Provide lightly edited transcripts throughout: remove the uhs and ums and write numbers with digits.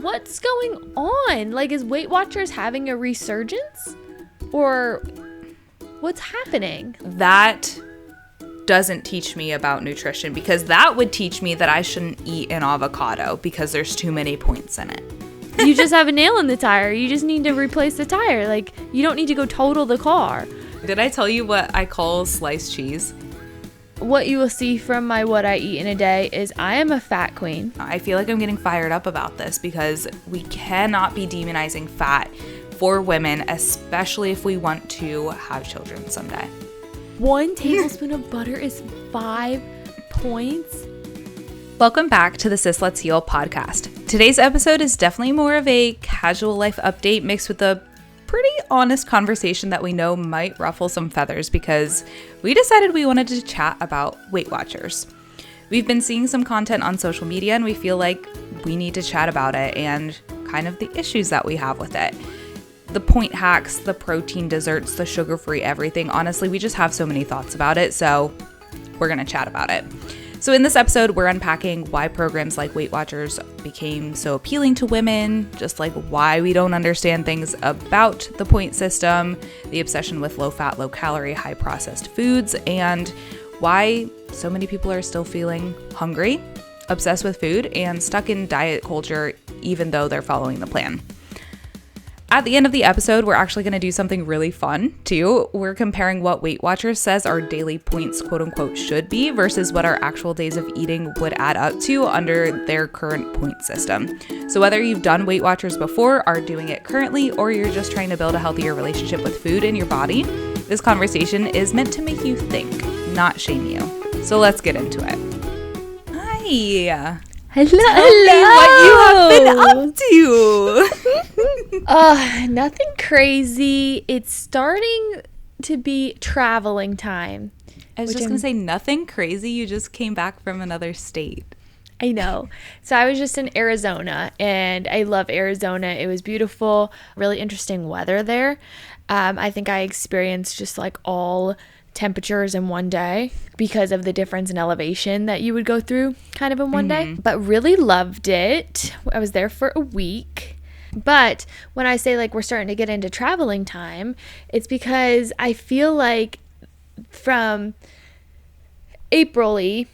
what's going on? Like, is Weight Watchers having a resurgence? Or what's happening? That doesn't teach me about nutrition, because that would teach me that I shouldn't eat an avocado because there's too many points in it. You just have a nail in the tire. You just need to replace the tire. Like, you don't need to go total the car. Did I tell you what I call sliced cheese? What you will see from my what I eat in a day is I am a fat queen. I feel like I'm getting fired up about this because we cannot be demonizing fat for women, especially if we want to have children someday. 1 tablespoon of butter is 5 points. Welcome back to the Let's Heal podcast. Today's episode is definitely more of a casual life update mixed with a pretty honest conversation that we know might ruffle some feathers, because we decided we wanted to chat about Weight Watchers. We've been seeing some content on social media and we feel like we need to chat about it and kind of the issues that we have with it. The point hacks, the protein desserts, the sugar-free everything. Honestly, we just have so many thoughts about it, so we're going to chat about it. So in this episode, we're unpacking why programs like Weight Watchers became so appealing to women, just like why we don't understand things about the point system, the obsession with low-fat, low-calorie, high-processed foods, and why so many people are still feeling hungry, obsessed with food, and stuck in diet culture even though they're following the plan. At the end of the episode, we're actually going to do something really fun, too. We're comparing what Weight Watchers says our daily points, quote unquote, should be versus what our actual days of eating would add up to under their current point system. So whether you've done Weight Watchers before, are doing it currently, or you're just trying to build a healthier relationship with food and your body, this conversation is meant to make you think, not shame you. So let's get into it. Hi. Hello. What you have been up to? Nothing crazy. It's starting to be traveling time. I was just going to say nothing crazy. You just came back from another state. I know. So I was just in Arizona, and I love Arizona. It was beautiful, really interesting weather there. I think I experienced just like all temperatures in one day because of the difference in elevation that you would go through kind of in one day, but really loved it. I was there for a week. But when I say like we're starting to get into traveling time, it's because I feel like from April-y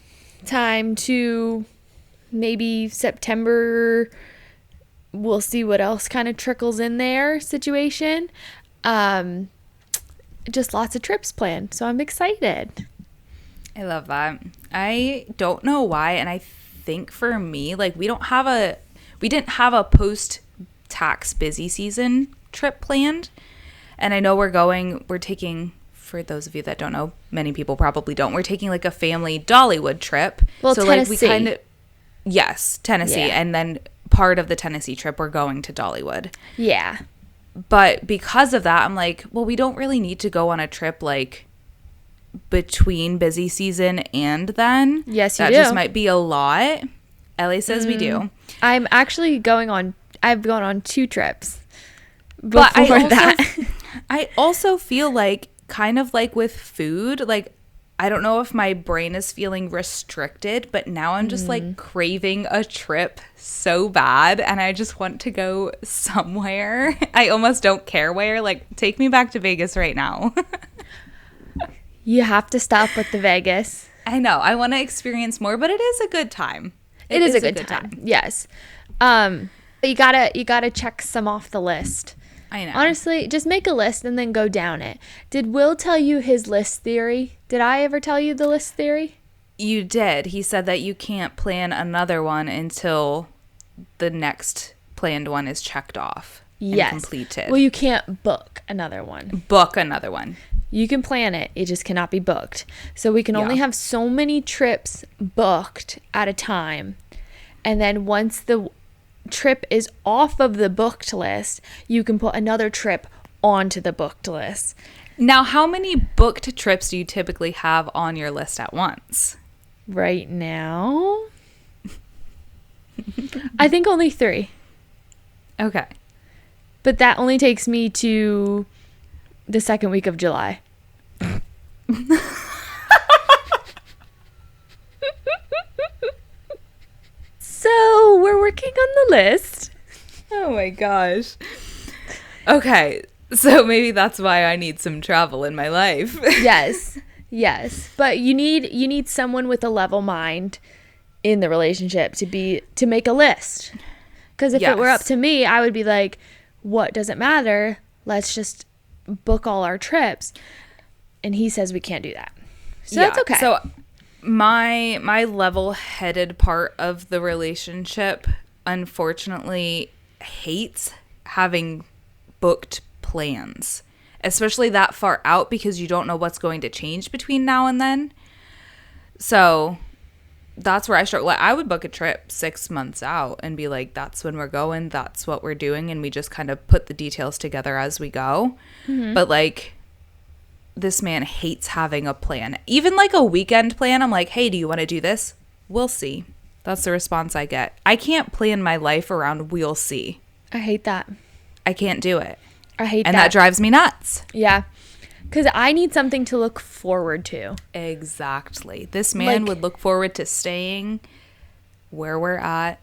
time to maybe September, we'll see what else kind of trickles in there situation. Just lots of trips planned, so I'm excited. I love that. I don't know why, and I think for me, like we didn't have a post-tax busy season trip planned, and I know we're taking, for those of you that don't know, many people probably don't, we're taking like a family Dollywood trip. Well, so Tennessee. Like we kind of, yes, Tennessee, Yeah. and then part of the Tennessee trip we're going to Dollywood. Yeah. But because of that, I'm like, well, we don't really need to go on a trip like between busy season and then. Yes, you do. do. That just might be a lot. Ellie says we do. I'm actually I've gone on 2 trips But before that. I also feel like, kind of like with food, like I don't know if my brain is feeling restricted, but now I'm just like craving a trip so bad, and I just want to go somewhere. I almost don't care where. Like, take me back to Vegas right now. You have to stop with the Vegas. I know. I want to experience more, but it is a good time. It is a good time. Yes. You gotta check some off the list. I know. Honestly, just make a list and then go down it. Did Will tell you his list theory? Did I ever tell you the list theory? You did. He said that you can't plan another one until the next planned one is checked off and completed. Well, you can't book another one. Book another one. You can plan it. It just cannot be booked. So we can only have so many trips booked at a time. And then once the trip is off of the booked list, you can put another trip onto the booked list. Now, how many booked trips do you typically have on your list at once? Right now, I think only 3. Okay. But that only takes me to the second week of July. So we're working on the list. Oh my gosh. Okay, so maybe that's why I need some travel in my life. Yes. But you need someone with a level mind in the relationship to make a list. Because if it were up to me, I would be like, what doesn't matter? Let's just book all our trips. And he says we can't do that. So that's okay. So my level-headed part of the relationship, unfortunately, hates having booked plans, especially that far out, because you don't know what's going to change between now and then. So that's where I struggle. Like, I would book a trip 6 months out and be like, that's when we're going, that's what we're doing, and we just kind of put the details together as we go. Mm-hmm. But like, this man hates having a plan. Even like a weekend plan, I'm like, hey, do you want to do this? We'll see. That's the response I get. I can't plan my life around we'll see. I hate that. I can't do it. I hate that. And that drives me nuts. Yeah. Because I need something to look forward to. Exactly. This man would look forward to staying where we're at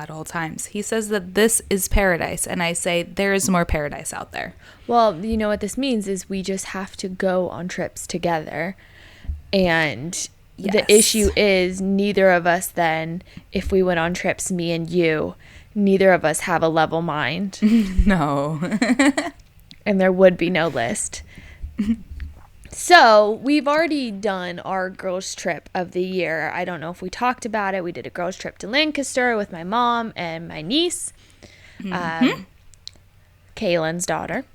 all times. He says that this is paradise, and I say there is more paradise out there. Well, you know what this means is we just have to go on trips together. And the issue is neither of us then, if we went on trips, me and you, neither of us have a level mind. No. And there would be no list. So we've already done our girls trip of the year. I don't know if we talked about it. We did a girls trip to Lancaster with my mom and my niece, Kaylin's daughter.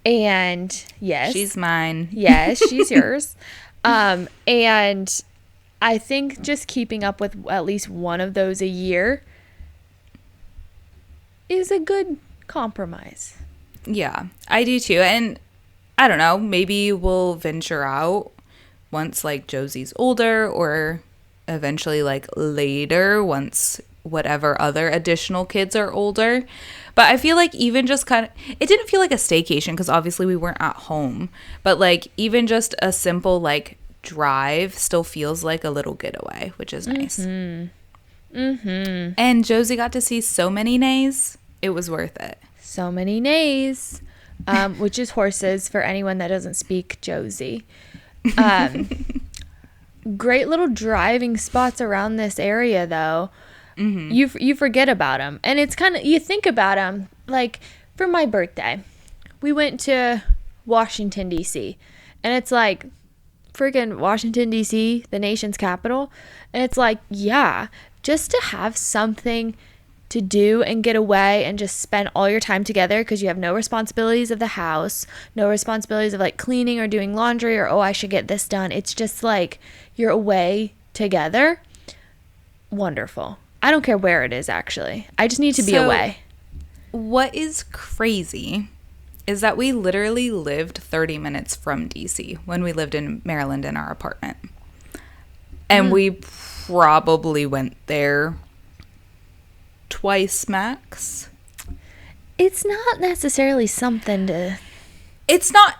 And yes, she's mine. Yes, she's yours. And I think just keeping up with at least one of those a year is a good compromise. Yeah, I do too. And I don't know, maybe we'll venture out once like Josie's older, or eventually like later once whatever other additional kids are older. But I feel like even just kind of, it didn't feel like a staycation because obviously we weren't at home, but like even just a simple like drive still feels like a little getaway, which is nice. And Josie got to see so many nays. It was worth it. So many nays. Which is horses for anyone that doesn't speak Josie. Great little driving spots around this area, though. Mm-hmm. You forget about them. And it's kind of, you think about them, like for my birthday, we went to Washington, D.C. And it's like, freaking Washington, D.C., the nation's capital. And it's like, yeah, just to have something to do and get away and just spend all your time together because you have no responsibilities of the house, no responsibilities of like cleaning or doing laundry or, oh, I should get this done. It's just like you're away together. Wonderful. I don't care where it is, actually. I just need to be away. What is crazy is that we literally lived 30 minutes from DC when we lived in Maryland in our apartment. And we probably went there twice max. It's not necessarily something to... It's not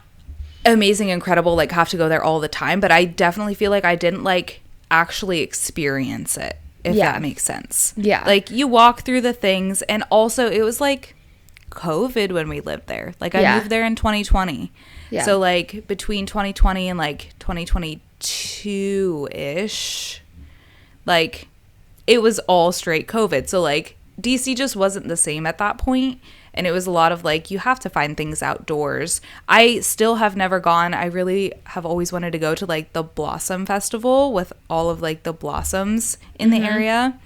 amazing, incredible, like have to go there all the time, but I definitely feel like I didn't like actually experience it, if that makes sense. Yeah. Like you walk through the things, and also it was like COVID when we lived there. Like I moved there in 2020. Yeah. So like between 2020 and like 2022-ish, like it was all straight COVID. So like DC just wasn't the same at that point. And it was a lot of like, you have to find things outdoors. I still have never gone. I really have always wanted to go to like the Blossom Festival with all of like the blossoms in the area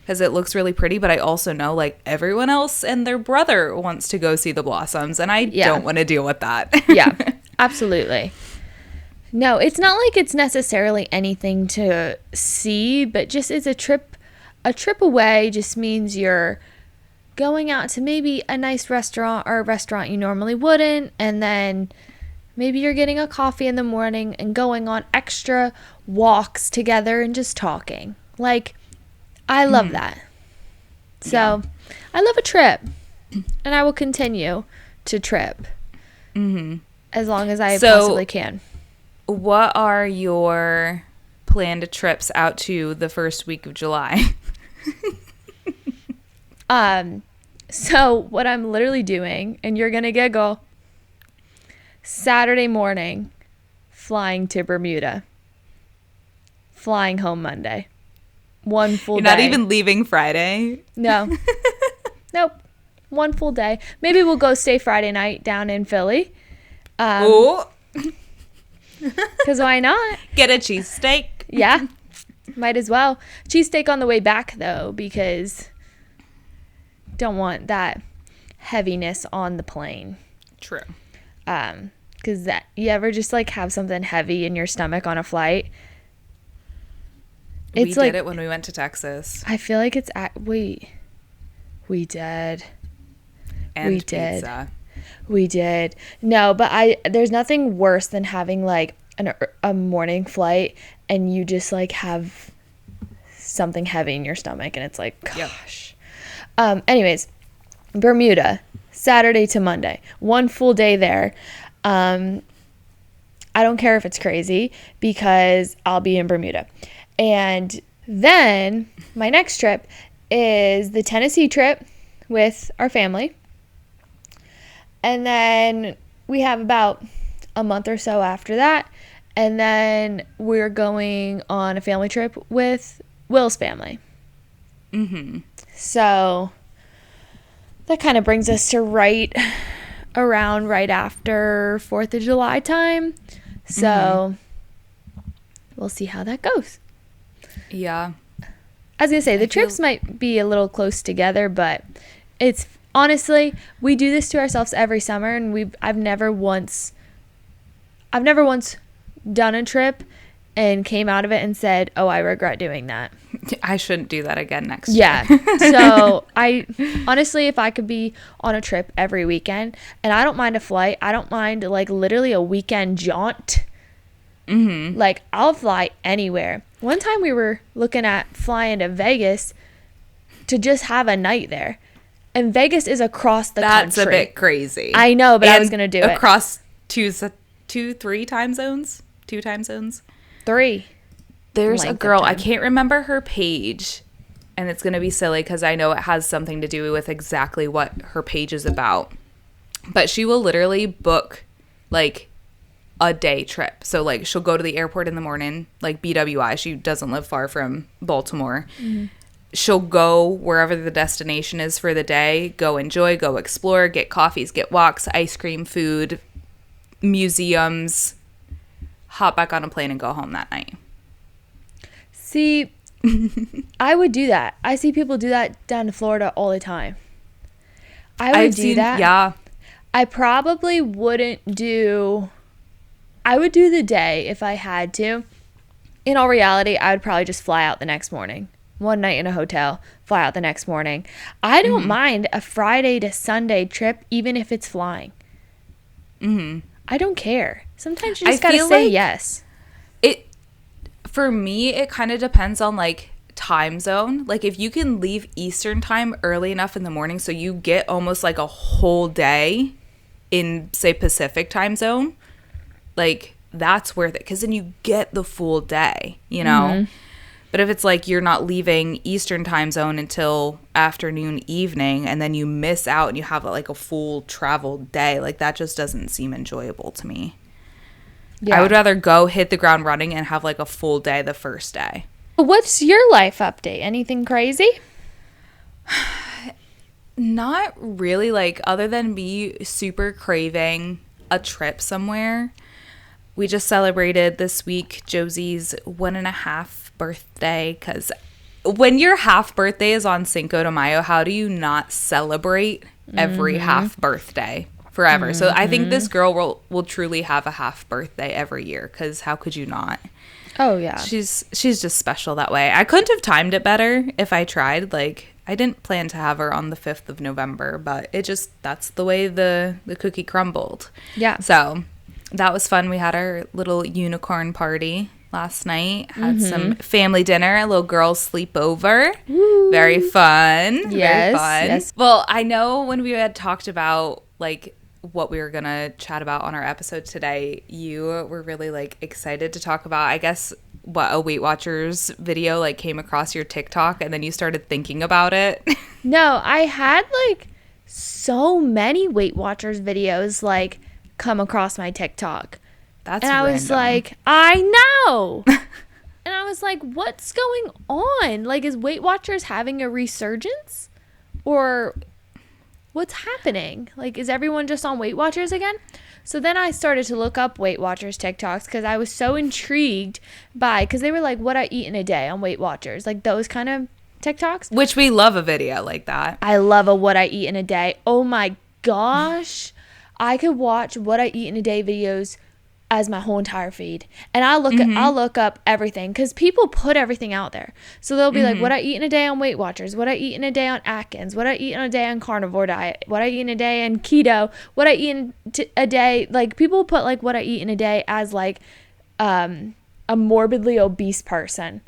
because it looks really pretty. But I also know like everyone else and their brother wants to go see the blossoms. And I don't want to deal with that. Yeah, absolutely. No, it's not like it's necessarily anything to see, but just as a trip away just means you're going out to maybe a nice restaurant or a restaurant you normally wouldn't, and then maybe you're getting a coffee in the morning and going on extra walks together and just talking. Like, I love that. So, I love a trip, and I will continue to trip as long as I possibly can. What are your planned trips out to the first week of July? So what I'm literally doing, and you're going to giggle, Saturday morning, flying to Bermuda, flying home Monday. One full day. You're not even leaving Friday? No. Nope. One full day. Maybe we'll go stay Friday night down in Philly. Ooh. Because why not? Get a cheesesteak. Yeah. Might as well. Cheesesteak on the way back, though, because don't want that heaviness on the plane. True. Because that you ever just like have something heavy in your stomach on a flight? It's we did it when we went to Texas. I feel like it's we did. And we pizza. We did. No, but there's nothing worse than having like a morning flight and you just like have something heavy in your stomach and it's like, gosh. Yep. Anyways, Bermuda, Saturday to Monday, one full day there. I don't care if it's crazy because I'll be in Bermuda. And then my next trip is the Tennessee trip with our family. And then we have about a month or so after that. And then we're going on a family trip with Will's family. Mm-hmm. So that kind of brings us to right after 4th of July time. So we'll see how that goes. Yeah. I was going to say, the trips might be a little close together, but it's honestly, we do this to ourselves every summer, and I've never once done a trip and came out of it and said, oh, I regret doing that. I shouldn't do that again next year. Yeah. So I honestly, if I could be on a trip every weekend, and I don't mind a flight, I don't mind like literally a weekend jaunt. Mm-hmm. Like I'll fly anywhere. One time we were looking at flying to Vegas to just have a night there. And Vegas is across the country. That's a bit crazy. I know, but I was going to do it. Across three time zones? 2 time zones? 3. There's a girl, I can't remember her page, and it's going to be silly because I know it has something to do with exactly what her page is about. But she will literally book, like, a day trip. So, like, she'll go to the airport in the morning, like BWI. She doesn't live far from Baltimore. Mm-hmm. She'll go wherever the destination is for the day, go enjoy, go explore, get coffees, get walks, ice cream, food, museums, hop back on a plane and go home that night. See, I would do that. I see people do that down to Florida all the time. I would do that. Yeah. I probably wouldn't do... I would do the day if I had to. In all reality, I would probably just fly out the next morning. One night in a hotel, fly out the next morning. I don't mind a Friday to Sunday trip, even if it's flying. Mm-hmm. I don't care. Sometimes you just gotta say yes. For me, it kind of depends on like time zone. Like if you can leave Eastern time early enough in the morning so you get almost like a whole day in, say, Pacific time zone, like that's worth it because then you get the full day, you know? Mm-hmm. But if it's like you're not leaving Eastern time zone until afternoon, evening, and then you miss out and you have like a full travel day, like that just doesn't seem enjoyable to me. Yeah. I would rather go hit the ground running and have like a full day the first day. What's your life update? Anything crazy? Not really, like other than me super craving a trip somewhere. We just celebrated this week Josie's 1.5 birthday because when your half birthday is on Cinco de Mayo, how do you not celebrate every half birthday forever? Mm-hmm. So I think this girl will truly have a half birthday every year because how could you not? Oh, yeah. She's just special that way. I couldn't have timed it better if I tried. Like, I didn't plan to have her on the 5th of November, but that's the way the cookie crumbled. Yeah. So that was fun. We had our little unicorn party last night. Had some family dinner, a little girls sleepover. Woo. Very fun. Yes. Very fun. Yes. Well, I know when we had talked about like what we were going to chat about on our episode today, you were really like excited to talk about, I guess, what a Weight Watchers video like came across your TikTok and then you started thinking about it. No, I had like so many Weight Watchers videos like come across my TikTok. That's and I random. was like, I know. And I was like, what's going on? Like, is Weight Watchers having a resurgence? Or what's happening? Like, is everyone just on Weight Watchers again? So then I started to look up Weight Watchers TikToks because I was so intrigued because they were like, what I eat in a day on Weight Watchers. Like those kind of TikToks. Which we love a video like that. I love a what I eat in a day. Oh my gosh. I could watch what I eat in a day videos as my whole entire feed. And I'll look up everything because people put everything out there. So they'll be like, what I eat in a day on Weight Watchers, what I eat in a day on Atkins, what I eat in a day on carnivore diet, what I eat in a day in keto, what I eat in a day. Like people put like what I eat in a day as like a morbidly obese person.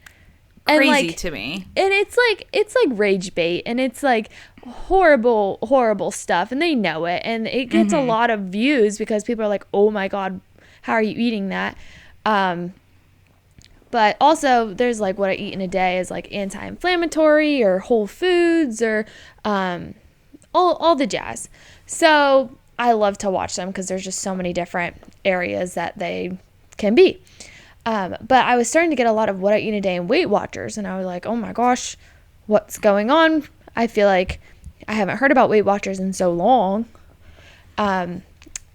Crazy and like, to me. And it's like rage bait, and it's like horrible stuff, and they know it, and it gets a lot of views because people are like, oh my God, how are you eating that? But also there's like what I eat in a day is like anti-inflammatory or whole foods or all the jazz. So I love to watch them because there's just so many different areas that they can be. But I was starting to get a lot of what I eat in a day in Weight Watchers, and I was like, oh my gosh, what's going on? I feel like I haven't heard about Weight Watchers in so long.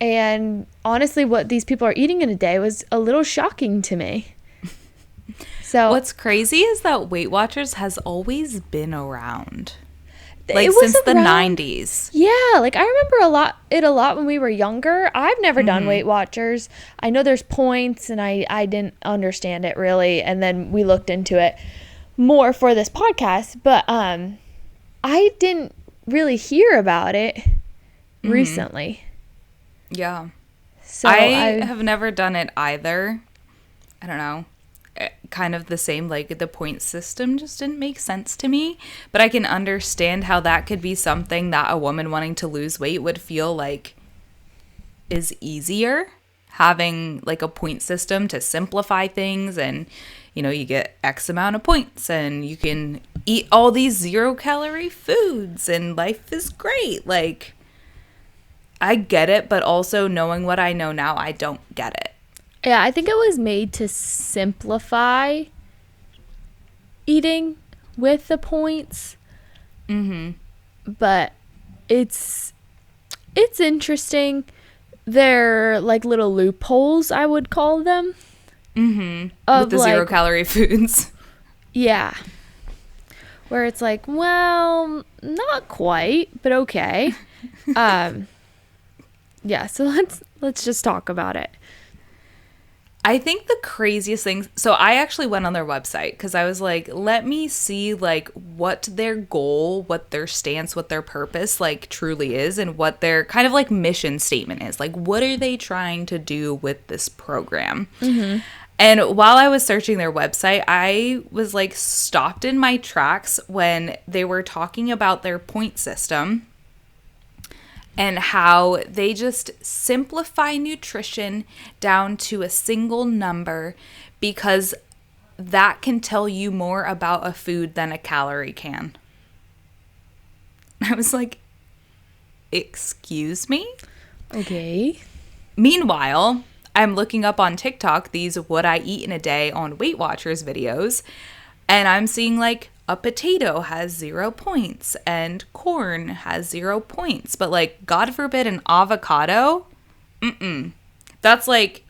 And honestly, what these people are eating in a day was a little shocking to me. So what's crazy is that Weight Watchers has always been around. Like it since was the around, 90s. Yeah, like I remember a lot when we were younger. I've never done Weight Watchers. I know there's points, and I didn't understand it really, and then we looked into it more for this podcast, but I didn't really hear about it recently. Yeah. So I have never done it either. I don't know. Kind of the same, like the point system just didn't make sense to me. But I can understand how that could be something that a woman wanting to lose weight would feel like is easier. Having like a point system to simplify things, and you know, you get X amount of points and you can eat all these 0-calorie foods and life is great. Like, I get it, but also knowing what I know now, I don't get it. Yeah, I think it was made to simplify eating with the points. But it's interesting. They're like little loopholes, I would call them. With the like, 0-calorie foods. Yeah. Where it's like, well, not quite, but okay. Yeah, so let's just talk about it. I think the craziest thing, so I actually went on their website because I was like, let me see like what their goal, what their stance, what their purpose like truly is, and what their kind of like mission statement is. Like, what are they trying to do with this program? And while I was searching their website, I was like stopped in my tracks when they were talking about their point system and how they just simplify nutrition down to a single number because that can tell you more about a food than a calorie can. I was like, excuse me? Okay. Meanwhile, I'm looking up on TikTok these what I eat in a day on Weight Watchers videos, and I'm seeing like a potato has 0 points and corn has 0 points. But like, God forbid, an avocado, that's like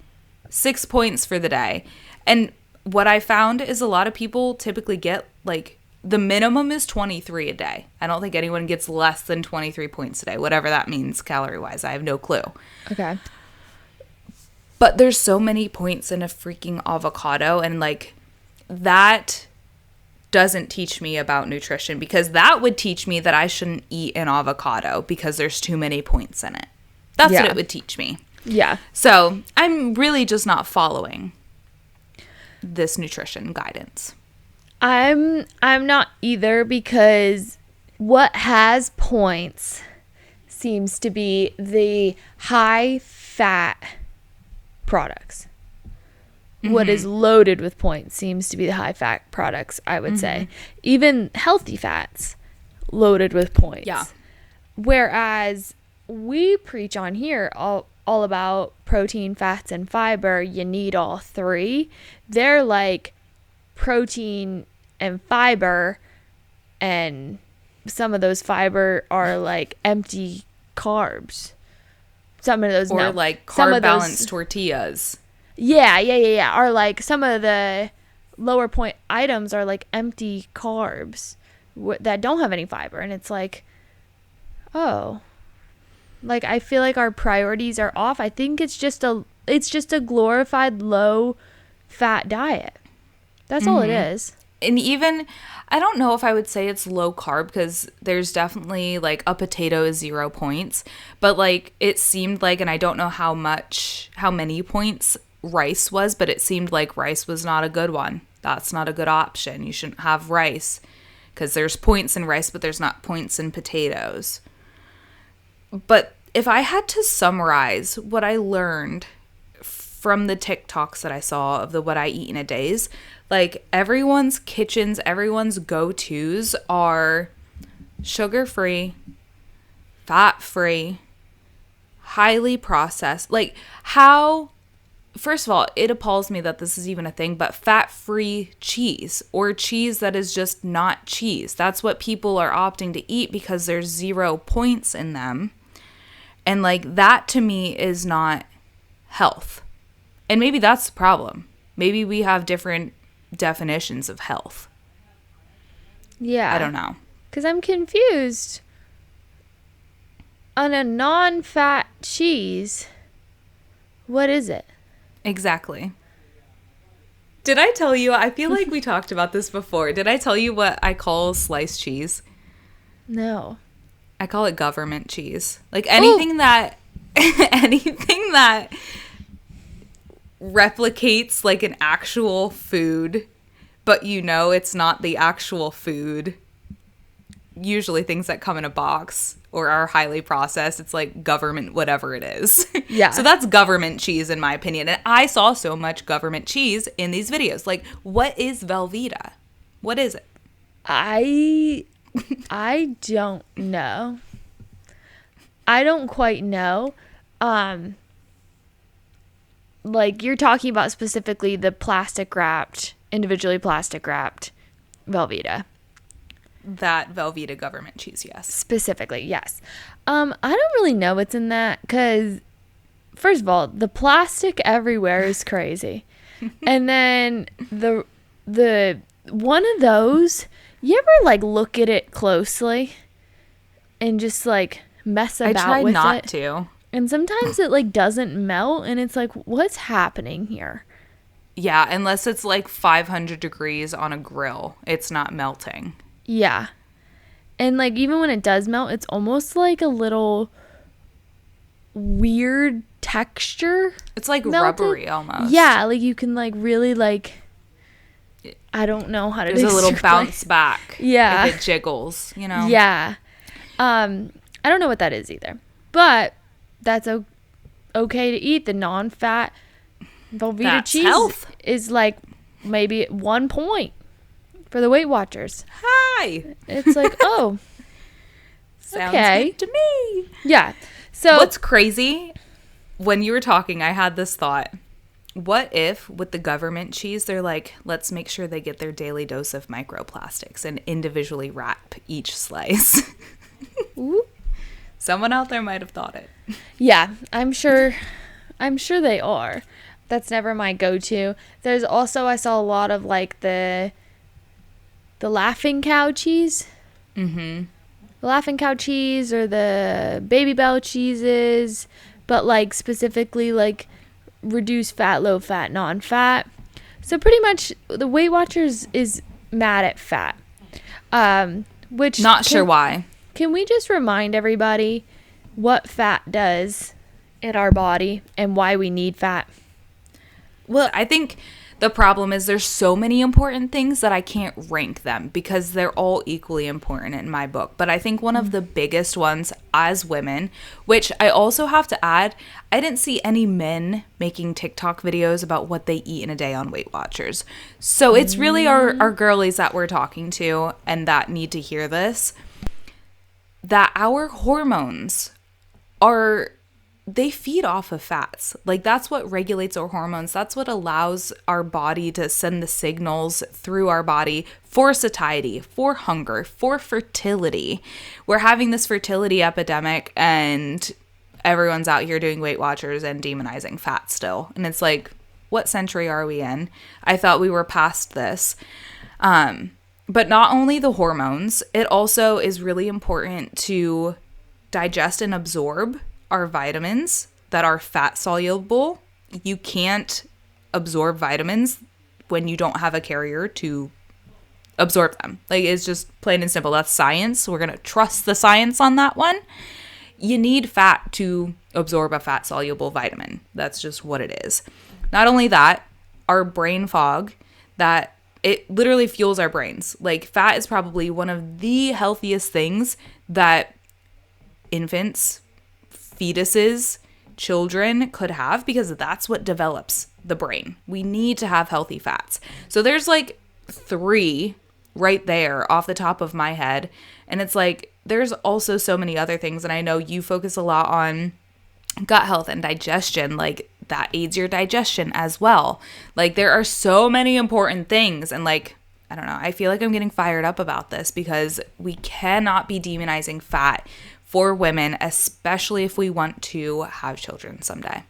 6 points for the day. And what I found is a lot of people typically get like, the minimum is 23 a day. I don't think anyone gets less than 23 points a day, whatever that means calorie-wise. I have no clue. Okay. But there's so many points in a freaking avocado, and like, that doesn't teach me about nutrition, because that would teach me that I shouldn't eat an avocado because there's too many points in it. That's what it would teach me. Yeah. So I'm really just not following this nutrition guidance. I'm not either, because what has points seems to be the high fat products. What is loaded with points seems to be the high fat products, I would say. Even healthy fats loaded with points. Yeah. Whereas we preach on here all about protein, fats, and fiber. You need all three. They're like protein and fiber, and some of those fiber are like empty carbs. Some of those, or like carb balanced tortillas. Yeah. Are like some of the lower point items are like empty carbs that don't have any fiber, and it's like, oh, like I feel like our priorities are off. I think it's just a glorified low fat diet. That's all it is. And even, I don't know if I would say it's low carb, because there's definitely like a potato is 0 points, but like it seemed like, and I don't know how many points rice was, but it seemed like rice was not a good one. That's not a good option. You shouldn't have rice because there's points in rice, but there's not points in potatoes. But if I had to summarize what I learned from the TikToks that I saw of the what I eat in a days, like everyone's kitchens, everyone's go-tos are sugar-free, fat-free, highly processed. Like how, first of all, it appalls me that this is even a thing, but fat-free cheese or cheese that is just not cheese. That's what people are opting to eat because there's 0 points in them. And like that to me is not health. And maybe that's the problem. Maybe we have different definitions of health. Yeah. I don't know. Because I'm confused. On a non-fat cheese, what is it? Exactly. Did I tell you? I feel like we talked about this before. Did I tell you what I call sliced cheese? No. I call it government cheese. Like anything that replicates like an actual food, but you know it's not the actual food. Usually things that come in a box or are highly processed, it's like government whatever it is. Yeah. So that's government cheese in my opinion. And I saw so much government cheese in these videos. Like, what is Velveeta? What is it? I don't know. I don't quite know. Like you're talking about specifically the individually plastic wrapped Velveeta. That Velveeta government cheese, yes. Specifically, yes. I don't really know what's in that because, first of all, the plastic everywhere is crazy. And then the one of those, you ever like look at it closely and just like mess about with it? I try not to. And sometimes it like doesn't melt and it's like, what's happening here? Yeah, unless it's like 500 degrees on a grill, it's not melting. Yeah. And like even when it does melt, it's almost like a little weird texture. It's like melted. Rubbery almost. Yeah, like you can like really like, I don't know how to There's a little bounce back. Yeah. If it jiggles, you know? Yeah. I don't know what that is either. But that's okay to eat. The non-fat Velveeta cheese health. is like maybe 1 point for the Weight Watchers. Hi. It's like, oh, sounds okay. good to me. Yeah. So what's crazy, when you were talking, I had this thought. What if with the government cheese, they're like, let's make sure they get their daily dose of microplastics and individually wrap each slice? Someone out there might have thought it. Yeah, I'm sure they are. That's never my go-to. There's also, I saw a lot of like the Laughing Cow cheese. Mm-hmm. The Laughing Cow cheese or the Baby Bell cheeses, but like specifically like reduced fat, low fat, non-fat. So pretty much the Weight Watchers is mad at fat. Which not sure why. Can we just remind everybody what fat does in our body and why we need fat? Well, I think the problem is there's so many important things that I can't rank them because they're all equally important in my book. But I think one of the biggest ones as women, which I also have to add, I didn't see any men making TikTok videos about what they eat in a day on Weight Watchers. So it's really our girlies that we're talking to and that need to hear this. that our hormones they feed off of fats. Like, that's what regulates our hormones. That's what allows our body to send the signals through our body for satiety, for hunger, for fertility. We're having this fertility epidemic, and everyone's out here doing Weight Watchers and demonizing fat still. And it's like, what century are we in? I thought we were past this. But not only the hormones, it also is really important to digest and absorb our vitamins that are fat soluble. You can't absorb vitamins when you don't have a carrier to absorb them. Like, it's just plain and simple. That's science. We're going to trust the science on that one. You need fat to absorb a fat soluble vitamin. That's just what it is. Not only that, our brain fog, that it literally fuels our brains. Like, fat is probably one of the healthiest things that infants, fetuses, children could have, because that's what develops the brain. We need to have healthy fats. So there's like 3 right there off the top of my head. And it's like, there's also so many other things. And I know you focus a lot on gut health and digestion, like that aids your digestion as well. Like, there are so many important things. And like, I don't know, I feel like I'm getting fired up about this, because we cannot be demonizing fat for women, especially if we want to have children someday.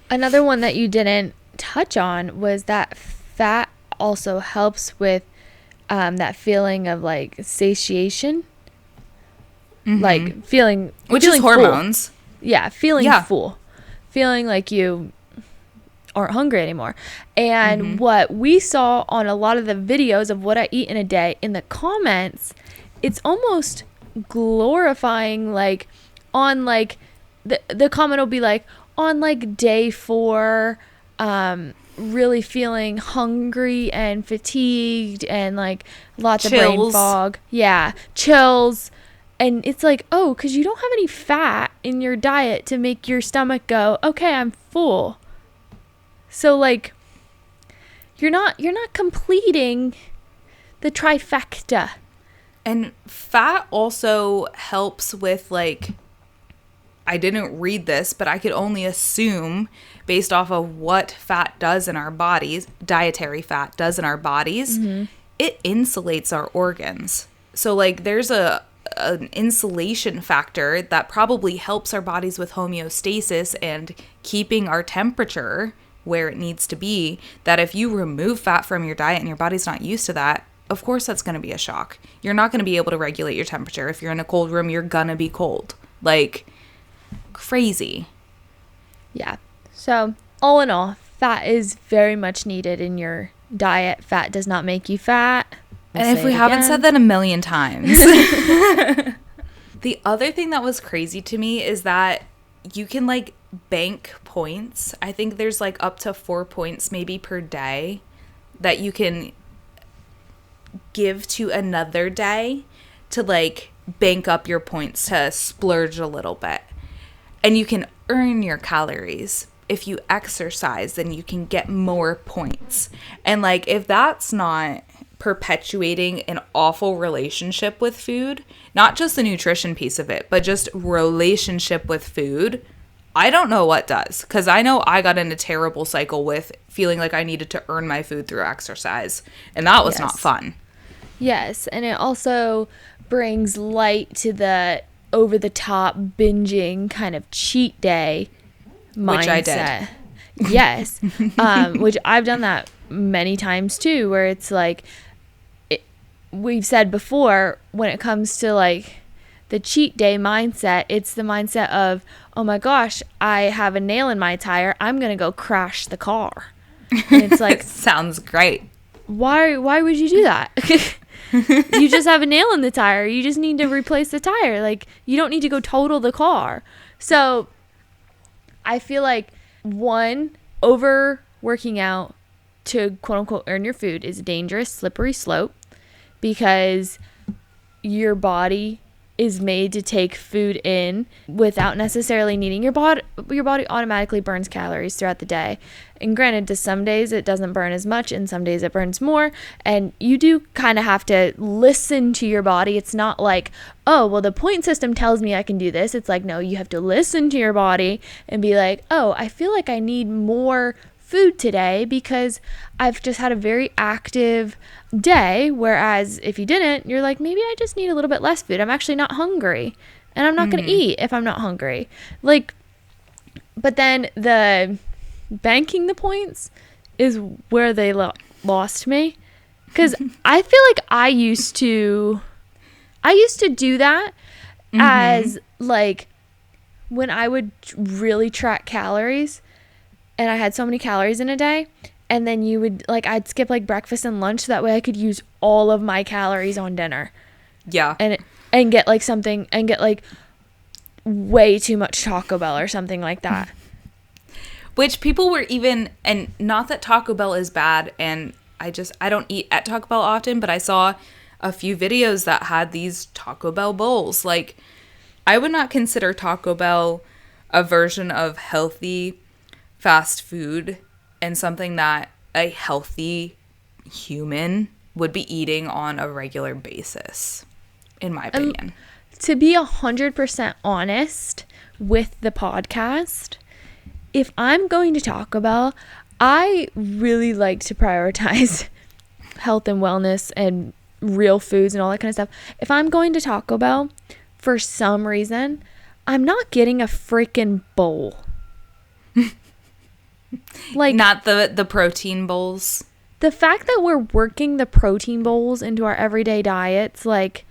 Another one that you didn't touch on was that fat also helps with that feeling of like satiation, like feeling is hormones. Full. Yeah, feeling full, feeling like you aren't hungry anymore. And what we saw on a lot of the videos of what I eat in a day, in the comments, it's almost glorifying, like on like the comment will be like, on like day 4, really feeling hungry and fatigued and like lots of brain fog. Yeah, chills. And it's like, oh, because you don't have any fat in your diet to make your stomach go, okay, I'm full. So like, you're not completing the trifecta. And fat also helps with, like, I didn't read this, but I could only assume based off of what fat does in our bodies, dietary fat does in our bodies, it insulates our organs. So like, there's an insulation factor that probably helps our bodies with homeostasis and keeping our temperature where it needs to be, that if you remove fat from your diet and your body's not used to that, of course that's going to be a shock. You're not going to be able to regulate your temperature. If you're in a cold room, you're going to be cold. Like, crazy. Yeah. So, all in all, fat is very much needed in your diet. Fat does not make you fat. And if we haven't said that a million times. The other thing that was crazy to me is that you can like bank points. I think there's like up to 4 points maybe per day that you can give to another day to like bank up your points, to splurge a little bit. And you can earn your calories. If you exercise, then you can get more points. And like, if that's not perpetuating an awful relationship with food, not just the nutrition piece of it, but just relationship with food, I don't know what does. Because I know I got in a terrible cycle with feeling like I needed to earn my food through exercise. And that was not fun. Yes. And it also brings light to the over-the-top binging kind of cheat day mindset. Which I did. Yes. Which I've done that many times too, where it's like, we've said before, when it comes to like the cheat day mindset, it's the mindset of, oh my gosh, I have a nail in my tire, I'm going to go crash the car. And it's like, sounds great. Why would you do that? You just have a nail in the tire. You just need to replace the tire. Like, you don't need to go total the car. So I feel like, one, over working out to quote unquote earn your food is a dangerous, slippery slope, because your body is made to take food in without necessarily needing your body automatically burns calories throughout the day. And granted, to some days it doesn't burn as much and some days it burns more, and you do kind of have to listen to your body. It's not like, oh, well, the point system tells me I can do this. It's like, no, you have to listen to your body and be like, oh, I feel like I need more food today because I've just had a very active day. Whereas if you didn't, you're like, maybe I just need a little bit less food. I'm actually not hungry, and I'm not going to eat if I'm not hungry. Like, but then the banking the points is where they lost me, because I feel like I used to do that as like when I would really track calories and I had so many calories in a day, and then you would like, I'd skip like breakfast and lunch so that way I could use all of my calories on dinner. Yeah. And get like something, and get like way too much Taco Bell or something like that. Which people were even, and not that Taco Bell is bad, and I don't eat at Taco Bell often, but I saw a few videos that had these Taco Bell bowls. Like, I would not consider Taco Bell a version of healthy fast food and something that a healthy human would be eating on a regular basis, in my opinion. To be 100% honest with the podcast, if I'm going to Taco Bell, I really like to prioritize health and wellness and real foods and all that kind of stuff. If I'm going to Taco Bell, for some reason, I'm not getting a freaking bowl. Like, not the protein bowls. The fact that we're working the protein bowls into our everyday diets, like,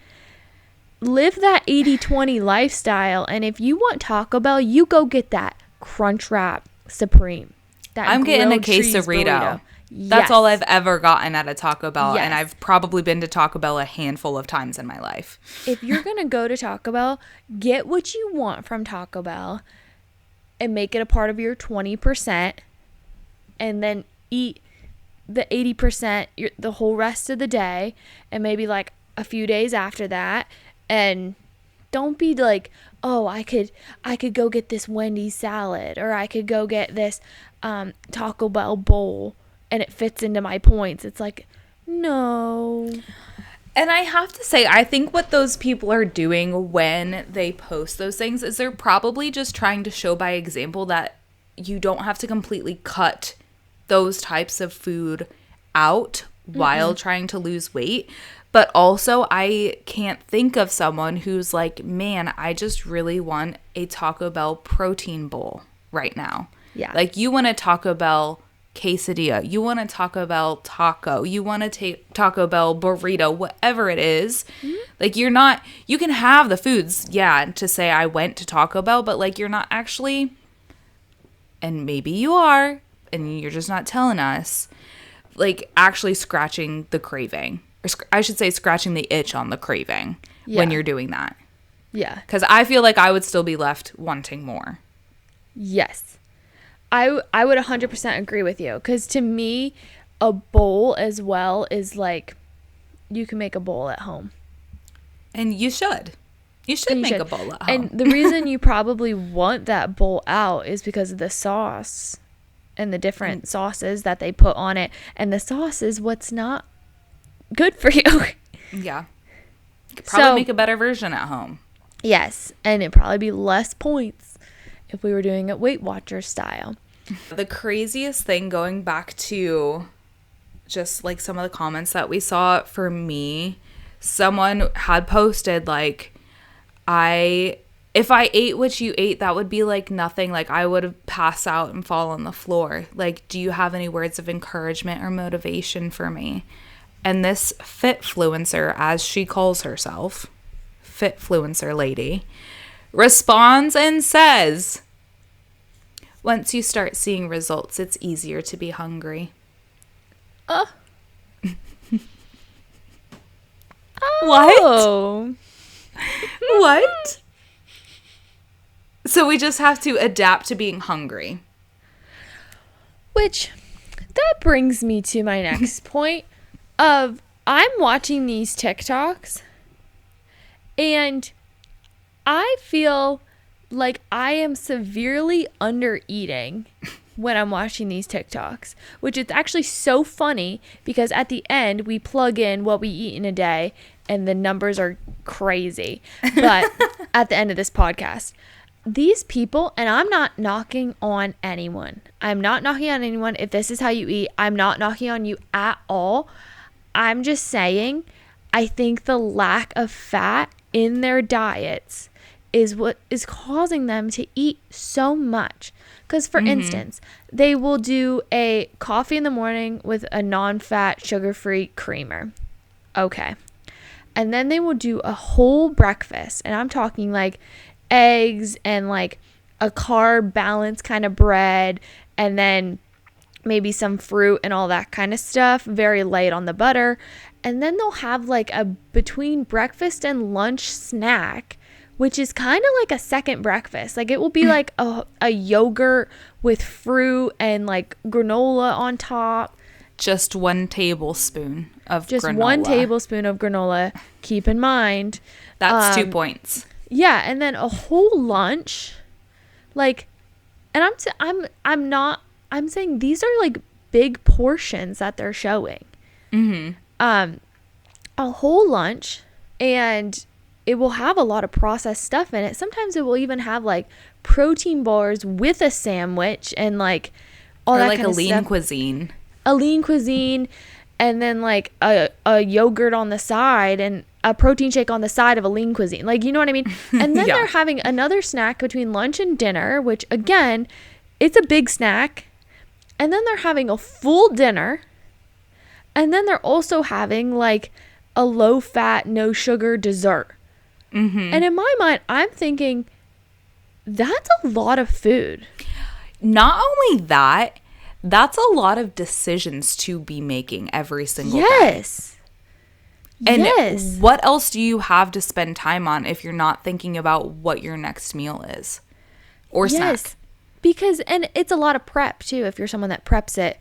live that 80-20 lifestyle. And if you want Taco Bell, you go get that Crunchwrap Supreme. I'm getting a quesarito. Yes. That's all I've ever gotten at a Taco Bell. Yes. And I've probably been to Taco Bell a handful of times in my life. If you're going to go to Taco Bell, get what you want from Taco Bell and make it a part of your 20%, and then eat the 80% the whole rest of the day, and maybe like a few days after that. And don't be like, oh, I could go get this Wendy's salad, or I could go get this Taco Bell bowl and it fits into my points. It's like, no. And I have to say, I think what those people are doing when they post those things is they're probably just trying to show by example that you don't have to completely cut those types of food out while trying to lose weight. But also, I can't think of someone who's like, man, I just really want a Taco Bell protein bowl right now. Yeah. Like, you want a Taco Bell quesadilla, you want a Taco Bell taco, you want a Taco Bell burrito, whatever it is. Like, you can have the foods, yeah, to say I went to Taco Bell, but like, you're not actually, and maybe you are, and you're just not telling us, like, actually scratching the craving. Or I should say scratching the itch on the craving when you're doing that. Yeah. Because I feel like I would still be left wanting more. Yes. I would 100% agree with you. Because to me, a bowl as well is like, you can make a bowl at home. And you should. You should make a bowl at home. And the reason you probably want that bowl out is because of the sauce and the different sauces that they put on it. And the sauce is what's not good for you. Yeah. You could probably make a better version at home. Yes. And it'd probably be less points if we were doing it Weight Watcher style. The craziest thing, going back to just like some of the comments that we saw, for me, someone had posted like, if I ate what you ate, that would be like nothing. Like, I would have passed out and fall on the floor. Like, do you have any words of encouragement or motivation for me? And this fitfluencer, as she calls herself, fitfluencer lady, responds and says, once you start seeing results, it's easier to be hungry. Oh. What? What? So we just have to adapt to being hungry. Which, that brings me to my next point of, I'm watching these TikToks, and I feel like I am severely under eating when I'm watching these TikToks, which is actually so funny because at the end we plug in what we eat in a day and the numbers are crazy. But at the end of this podcast, these people, and I'm not knocking on anyone. I'm not knocking on anyone. If this is how you eat, I'm not knocking on you at all. I'm just saying, I think the lack of fat in their diets is what is causing them to eat so much. Because, for instance, they will do a coffee in the morning with a non-fat, sugar-free creamer. Okay. And then they will do a whole breakfast. And I'm talking like eggs and like a carb balance kind of bread. And then maybe some fruit and all that kind of stuff. Very light on the butter. And then they'll have like a between breakfast and lunch snack, which is kind of like a second breakfast. Like it will be like a yogurt with fruit and like granola on top. Just 1 tablespoon of granola. Just 1 tablespoon of granola. Keep in mind. That's 2 points. Yeah, and then a whole lunch. Like, and I'm saying these are like big portions that they're showing. A whole lunch, and it will have a lot of processed stuff in it. Sometimes it will even have like protein bars with a sandwich and like all or that like kind a of lean stuff. cuisine. A lean cuisine, and then like a yogurt on the side and a protein shake on the side of a lean cuisine. Like, you know what I mean? And then they're having another snack between lunch and dinner, which again, it's a big snack. And then they're having a full dinner. And then they're also having like a low fat, no sugar dessert. And in my mind, I'm thinking that's a lot of food. Not only that, that's a lot of decisions to be making every single day. Yes. And what else do you have to spend time on if you're not thinking about what your next meal is or snack? Because, and it's a lot of prep too, if you're someone that preps it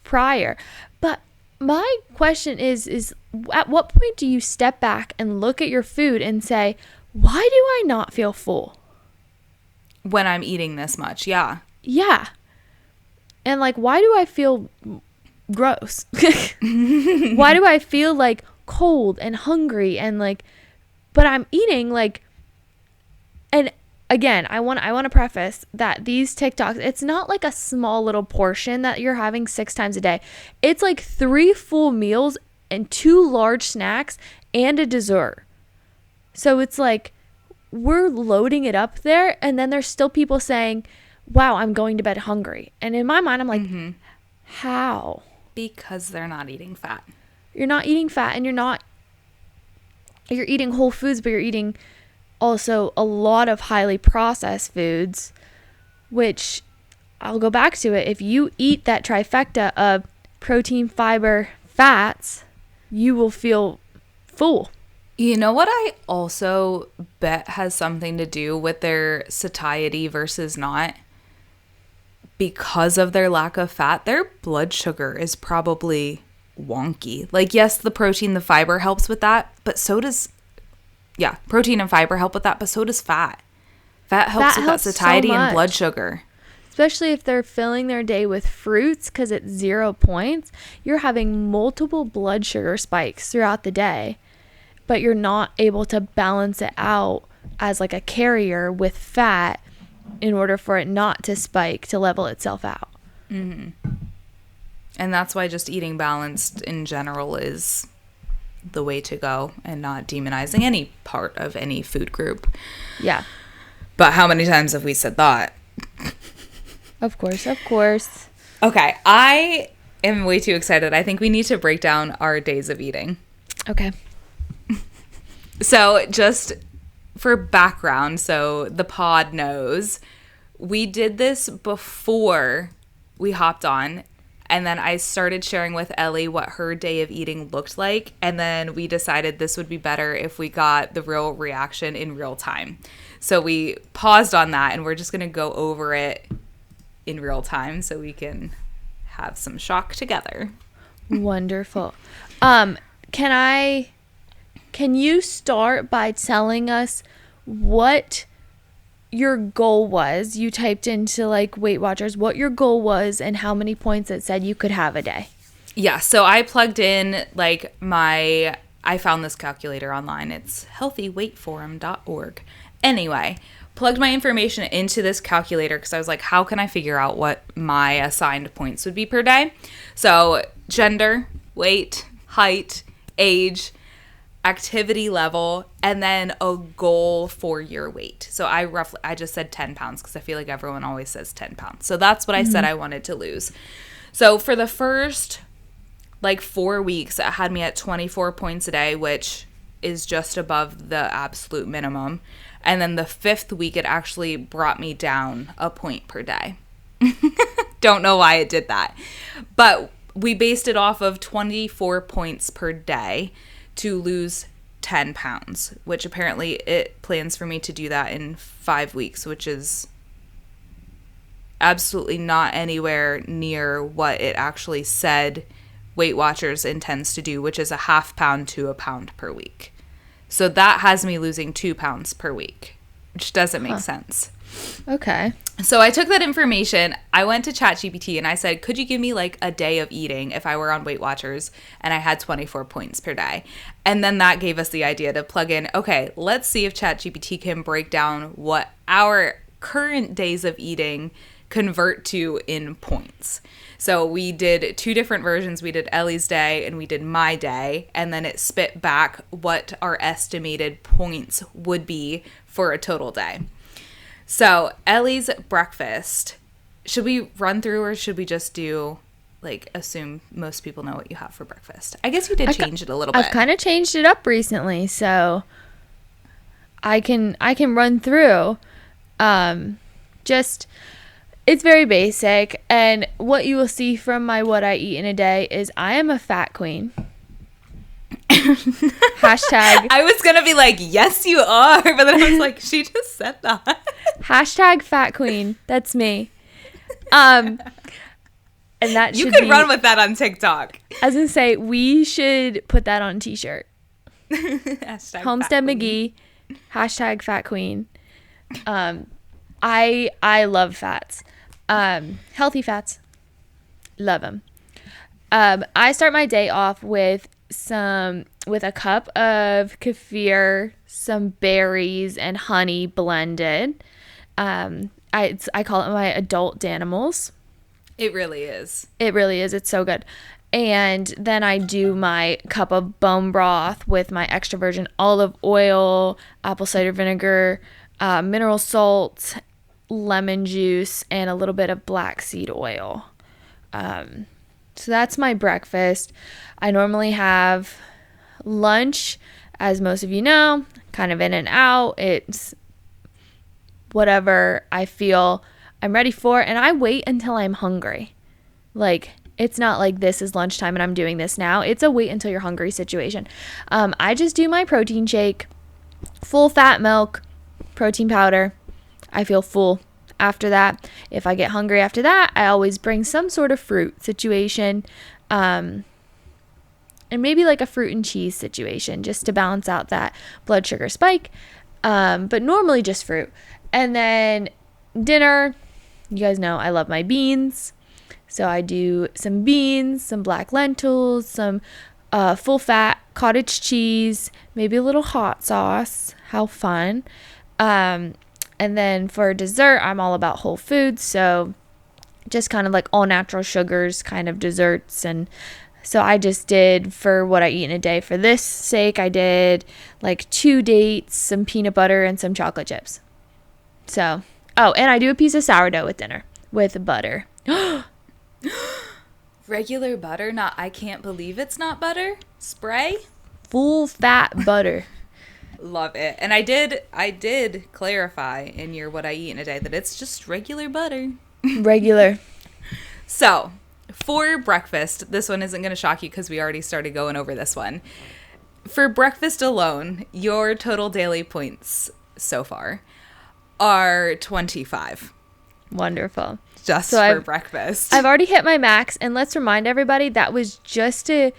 prior. But my question is at what point do you step back and look at your food and say, why do I not feel full? When I'm eating this much, yeah. Yeah. And like, why do I feel gross? Why do I feel like cold and hungry and like, but I'm eating like, and again, I want to preface that these TikToks, it's not like a small little portion that you're having 6 times a day. It's like 3 full meals and 2 large snacks and a dessert. So it's like we're loading it up there, and then there's still people saying, wow, I'm going to bed hungry. And in my mind, I'm like, how? Because they're not eating fat. You're not eating fat, and you're eating whole foods, but you're eating also a lot of highly processed foods, which I'll go back to it. If you eat that trifecta of protein, fiber, fats, you will feel full. You know what I also bet has something to do with their satiety versus not? Because of their lack of fat, their blood sugar is probably wonky. Like, yes, the protein, the fiber helps with that, but so does... Yeah, protein and fiber help with that, but so does fat. Fat helps with that satiety and blood sugar. Especially if they're filling their day with fruits because it's 0 points. You're having multiple blood sugar spikes throughout the day, but you're not able to balance it out as like a carrier with fat in order for it not to spike to level itself out. And that's why just eating balanced in general is the way to go and not demonizing any part of any food group. Yeah. But how many times have we said that? Of course. Okay, I am way too excited. I think we need to break down our days of eating. Okay. So just for background, so the pod knows, we did this before we hopped on. And then I started sharing with Ellie what her day of eating looked like. And then we decided this would be better if we got the real reaction in real time. So we paused on that, and we're just going to go over it in real time so we can have some shock together. Wonderful. Can you start by telling us what your goal was. You typed into like Weight Watchers what your goal was and how many points it said you could have a day. Yeah, so I plugged in like I found this calculator online. It's healthyweightforum.org. Anyway, plugged my information into this calculator because I was like, how can I figure out what my assigned points would be per day? So gender, weight, height, age, activity level, and then a goal for your weight. So I just said 10 pounds because I feel like everyone always says 10 pounds. So that's what I said I wanted to lose. So for the first like 4 weeks, it had me at 24 points a day, which is just above the absolute minimum. And then the 5th week, it actually brought me down a point per day. Don't know why it did that. But we based it off of 24 points per day to lose 10 pounds, which apparently it plans for me to do that in 5 weeks, which is absolutely not anywhere near what it actually said Weight Watchers intends to do, which is a half pound to a pound per week. So that has me losing 2 pounds per week, which doesn't make sense. Okay. So I took that information, I went to ChatGPT and I said, could you give me like a day of eating if I were on Weight Watchers and I had 24 points per day? And then that gave us the idea to plug in, okay, let's see if ChatGPT can break down what our current days of eating convert to in points. So we did 2 different versions. We did Ellie's day and we did my day. And then it spit back what our estimated points would be for a total day. So Ellie's breakfast, should we run through or should we just do, like, assume most people know what you have for breakfast? I guess you did change it a little bit. I've kind of changed it up recently, so I can run through. It's very basic, and what you will see from my what I eat in a day is I am a fat queen. Hashtag. I was gonna be like, yes, you are, but then I was like, she just said that. Hashtag fat queen. That's me. And that you could run with that on TikTok. I was gonna say we should put that on a t-shirt. Hashtag Homestead McGee. Hashtag fat queen. I love fats. Healthy fats. Love them. I start my day off with a cup of kefir, some berries, and honey blended. I call it my adult Danimals. It really is. It really is. It's so good. And then I do my cup of bone broth with my extra virgin olive oil, apple cider vinegar, mineral salt, lemon juice, and a little bit of black seed oil. So that's my breakfast. I normally have lunch, as most of you know, kind of in and out. It's whatever I feel I'm ready for, and I wait until I'm hungry. Like, it's not like this is lunchtime and I'm doing this now. It's a wait until you're hungry situation. I just do my protein shake, full fat milk, protein powder. I feel full after that. If I get hungry after that, I always bring some sort of fruit situation, and maybe like a fruit and cheese situation just to balance out that blood sugar spike, but normally just fruit. And then dinner, you guys know I love my beans, so I do some beans, some black lentils, some full fat cottage cheese, maybe a little hot sauce. How fun. And then for dessert, I'm all about whole foods, so just kind of like all natural sugars kind of desserts. And so I just did, for what I eat in a day, for this sake, I did like 2 dates, some peanut butter, and some chocolate chips. So, oh, and I do a piece of sourdough with dinner with butter. Regular butter? I can't believe it's not butter. Spray? Full fat butter. Love it. And I did clarify in your what I eat in a day that it's just regular butter. Regular. So, for breakfast, this one isn't going to shock you because we already started going over this one. For breakfast alone, your total daily points so far are 25. Wonderful. Just for breakfast. I've already hit my max, and let's remind everybody that was just a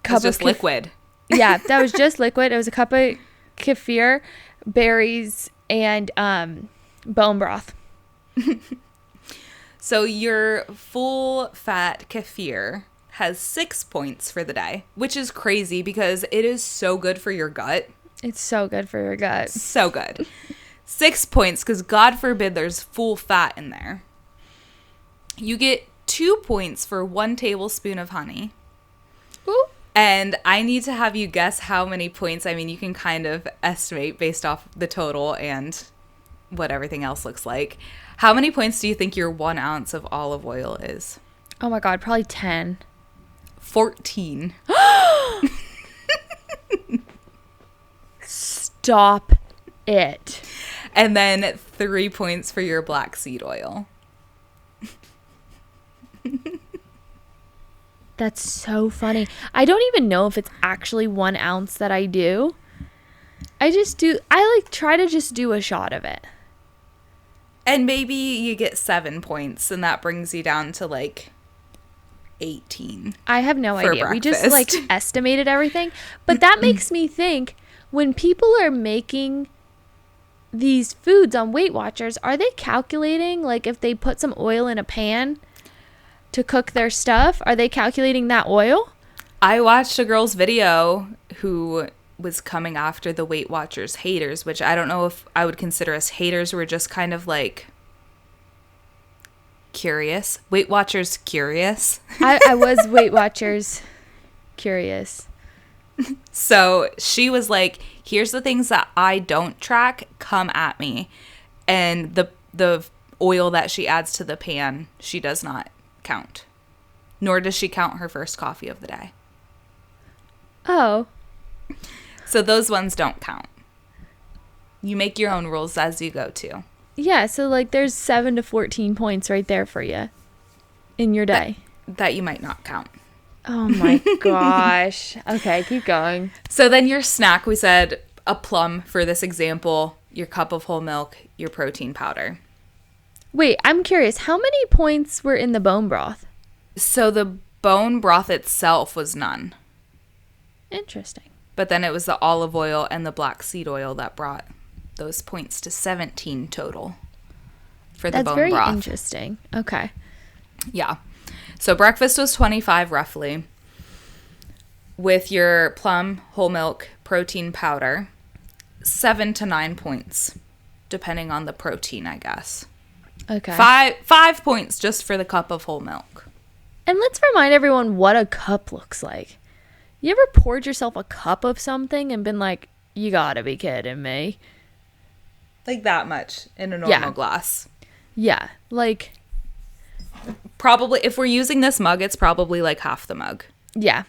cup of liquid. Yeah, that was just liquid. It was a cup of kefir, berries, and bone broth. So your full fat kefir has 6 points for the day, which is crazy because it is so good for your gut. It's so good for your gut. So good. 6 points because God forbid there's full fat in there. You get 2 points for 1 tablespoon of honey. Ooh. And I need to have you guess how many points. I mean, you can kind of estimate based off the total and what everything else looks like. How many points do you think your 1 ounce of olive oil is? Oh my God, probably 10. 14. Stop it. And then 3 points for your black seed oil. That's so funny. I don't even know if it's actually 1 ounce that I do. I try to just do a shot of it. And maybe you get 7 points, and that brings you down to like 18. I have no idea. Breakfast. We just like estimated everything. But that makes me think, when people are making these foods on Weight Watchers, are they calculating, like, if they put some oil in a pan to cook their stuff, are they calculating that oil? I watched a girl's video who was coming after the Weight Watchers haters, which I don't know if I would consider us haters. We're just kind of like curious. Weight Watchers curious. I was Weight Watchers curious. So she was like, here's the things that I don't track, come at me. And the oil that she adds to the pan, she does not count. Nor does she count her first coffee of the day. Oh. So those ones don't count. You make your own rules as you go too. Yeah, so like there's 7 to 14 points right there for you in your day. That you might not count. Oh my gosh. Okay, keep going. So then your snack, we said a plum for this example, your cup of whole milk, your protein powder. Wait, I'm curious. How many points were in the bone broth? So the bone broth itself was none. Interesting. But then it was the olive oil and the black seed oil that brought those points to 17 total for the bone broth. That's very interesting. Okay. Yeah. So breakfast was 25 roughly. With your plum, whole milk, protein powder, 7 to 9 points, depending on the protein, I guess. Okay. 5 points just for the cup of whole milk. And let's remind everyone what a cup looks like. You ever poured yourself a cup of something and been like, you gotta be kidding me? Like that much in a normal glass. Yeah. Like. Probably, if we're using this mug, it's probably like half the mug. Yeah.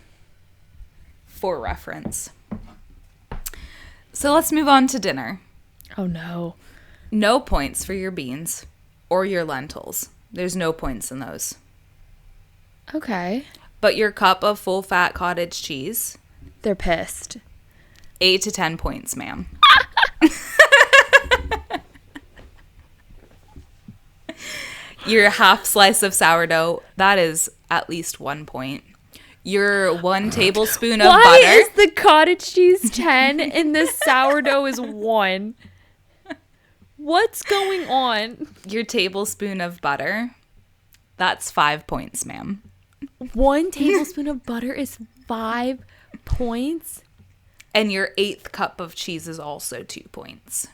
For reference. So let's move on to dinner. Oh no. No points for your beans or your lentils. There's no points in those. Okay. But your cup of full fat cottage cheese. They're pissed. 8 to 10 points, ma'am. Your half slice of sourdough, that is at least 1 point. Your 1 tablespoon of butter. Why is the cottage cheese 10 and the sourdough is 1? What's going on? Your tablespoon of butter, that's 5 points, ma'am. 1 tablespoon of butter is 5 points? And your 8th cup of cheese is also 2 points.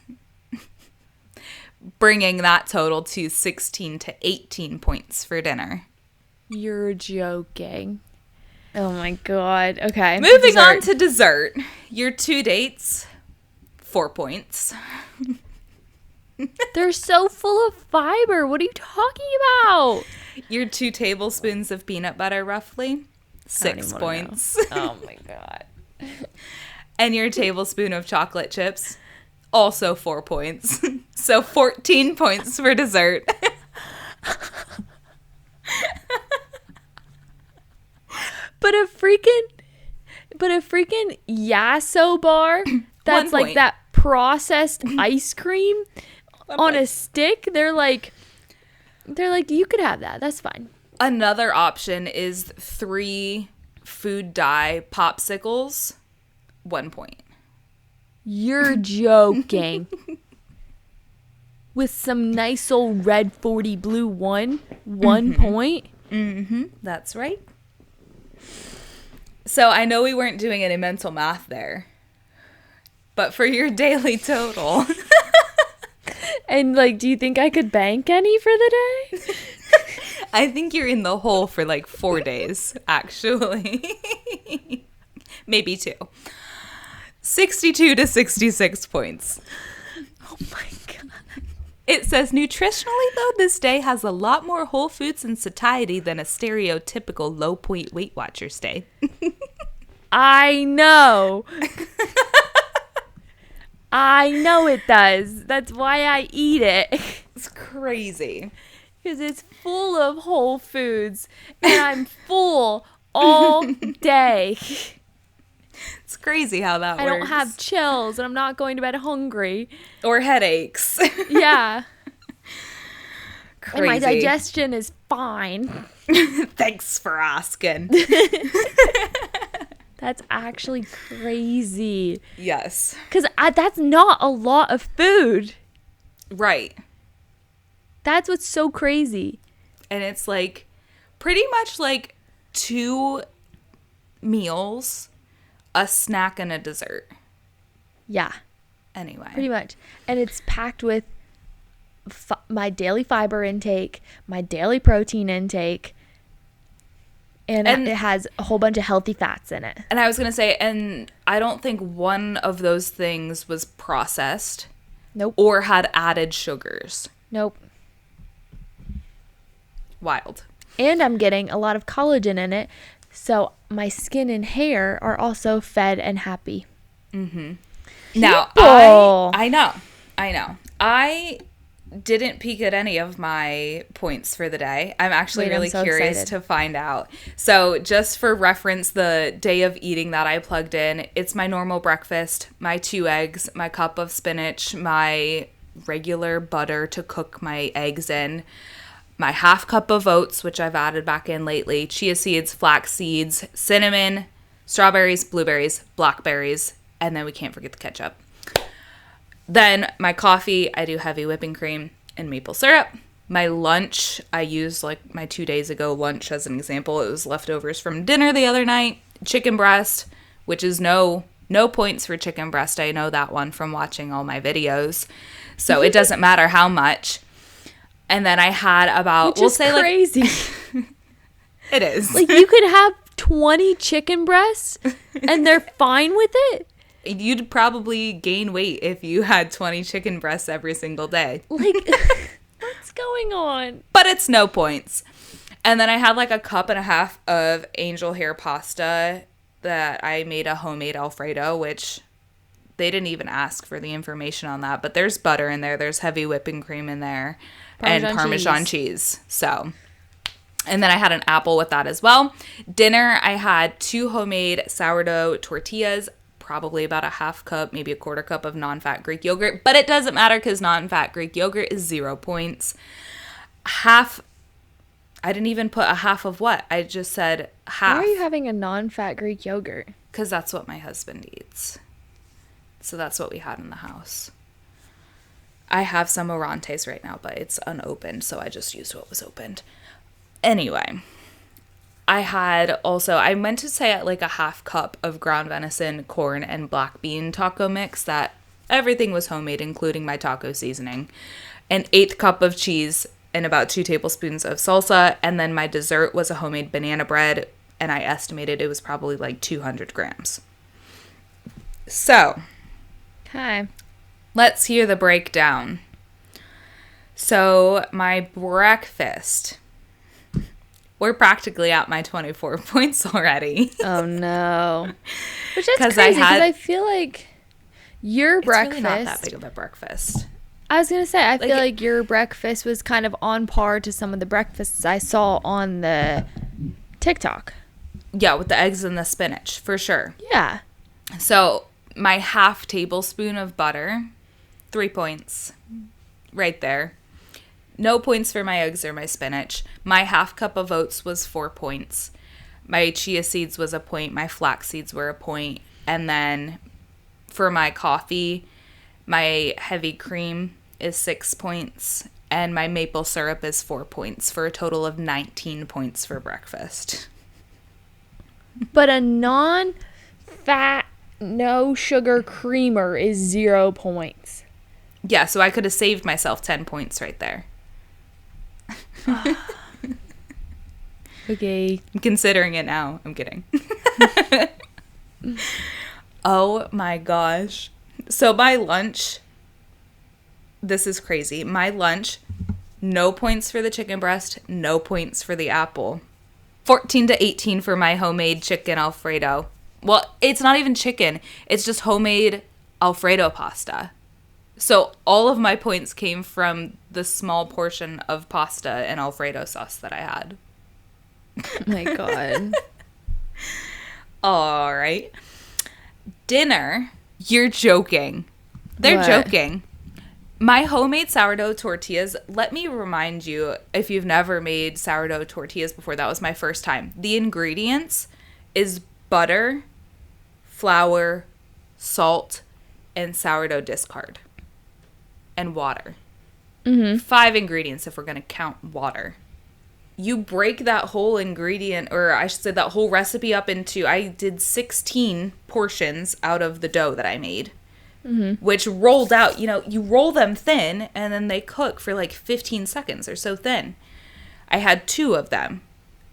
Bringing that total to 16 to 18 points for dinner. You're joking. Oh my God. Okay. Moving on to dessert. Your 2 dates, 4 points. They're so full of fiber. What are you talking about? Your 2 tablespoons of peanut butter, roughly, 6 points. Oh my God. And your tablespoon of chocolate chips, also 4 points. So 14 points for dessert. But a freaking Yasso bar that's like that processed ice cream on a stick. They're like, you could have that. That's fine. Another option is 3 food dye popsicles, 1 point. You're joking. With some nice old red 40 blue one point. That's right. So I know we weren't doing any mental math there, but for your daily total. And like, do you think I could bank any for the day? I think you're in the hole for like 4 days, actually. Maybe 2. 62 to 66 points. Oh my God. It says, nutritionally, though, this day has a lot more whole foods and satiety than a stereotypical low point Weight Watchers day. I know. I know it does. That's why I eat it. It's crazy. Because it's full of whole foods. And I'm full all day. It's crazy how that works. I don't have chills and I'm not going to bed hungry. Or headaches. Yeah. Crazy. And my digestion is fine. Thanks for asking. That's actually crazy. Yes. Because that's not a lot of food. Right. That's what's so crazy. And it's like pretty much like 2 meals, a snack, and a dessert. Yeah. Anyway. Pretty much. And it's packed with my daily fiber intake, my daily protein intake, and it has a whole bunch of healthy fats in it. And I was going to say, and I don't think one of those things was processed. Nope. Or had added sugars. Nope. Wild. And I'm getting a lot of collagen in it, so my skin and hair are also fed and happy. Mm-hmm. Now, I know. I didn't peek at any of my points for the day. I'm actually really curious to find out. So just for reference, the day of eating that I plugged in, it's my normal breakfast, my 2 eggs, my cup of spinach, my regular butter to cook my eggs in, my half cup of oats, which I've added back in lately, chia seeds, flax seeds, cinnamon, strawberries, blueberries, blackberries, and then we can't forget the ketchup. Then my coffee, I do heavy whipping cream and maple syrup. My lunch, I used like my 2 days ago lunch as an example. It was leftovers from dinner the other night. Chicken breast, which is no points for chicken breast. I know that one from watching all my videos. So it doesn't matter how much. And then I had about, Which is crazy. Like, it is. Like you could have 20 chicken breasts and they're fine with it. You'd probably gain weight if you had 20 chicken breasts every single day. Like, what's going on? But it's no points. And then I had like a cup and a half of angel hair pasta that I made a homemade Alfredo, which they didn't even ask for the information on that. But there's butter in there. There's heavy whipping cream in there. And Parmesan cheese. So, and then I had an apple with that as well. Dinner, I had 2 homemade sourdough tortillas, probably about a half cup, maybe a quarter cup of non-fat Greek yogurt. But it doesn't matter because non-fat Greek yogurt is 0 points. I didn't even put a half of what? I just said half. Why are you having a non-fat Greek yogurt? Because that's what my husband eats. So that's what we had in the house. I have some Orantes right now, but it's unopened, so I just used what was opened. Anyway, I meant to say like a half cup of ground venison, corn, and black bean taco mix that everything was homemade, including my taco seasoning. An 1/8 cup of cheese and about 2 tablespoons of salsa. And then my dessert was a homemade banana bread, and I estimated it was probably like 200 grams. So. Okay. Let's hear the breakdown. So, my breakfast. We're practically at my 24 points already. Oh, no. Which is crazy, because I feel like your breakfast... It's really not that big of a breakfast. I was going to say, I feel like your breakfast was kind of on par to some of the breakfasts I saw on the TikTok. Yeah, with the eggs and the spinach, for sure. Yeah. So, my half tablespoon of butter... 3 points right there. No points for my eggs or my spinach. My half cup of oats was 4 points. My chia seeds was a point. My flax seeds were a point. And then For my coffee, my heavy cream is 6 points, and my maple syrup is 4 points, for a total of 19 points for breakfast. But a non-fat, no sugar creamer is 0 points. Yeah, so I could have saved myself 10 points right there. Okay. I'm considering it now. I'm kidding. Oh my gosh. So my lunch, this is crazy. My lunch, no points for the chicken breast, no points for the apple. 14 to 18 for my homemade chicken Alfredo. Well, it's not even chicken. It's just homemade Alfredo pasta. So all of my points came from the small portion of pasta and Alfredo sauce that I had. Oh my God. All right. Dinner, you're joking. They're What? joking. My homemade sourdough tortillas, let me remind you, if you've never made sourdough tortillas before, that was my first time. The ingredients is butter, flour, salt, and sourdough discard. And water. 5 ingredients if we're going to count water. You break that whole ingredient, or I should say that whole recipe up into, I did 16 portions out of the dough that I made. Which rolled out, you roll them thin and then they cook for like 15 seconds or so thin. I had 2 of them.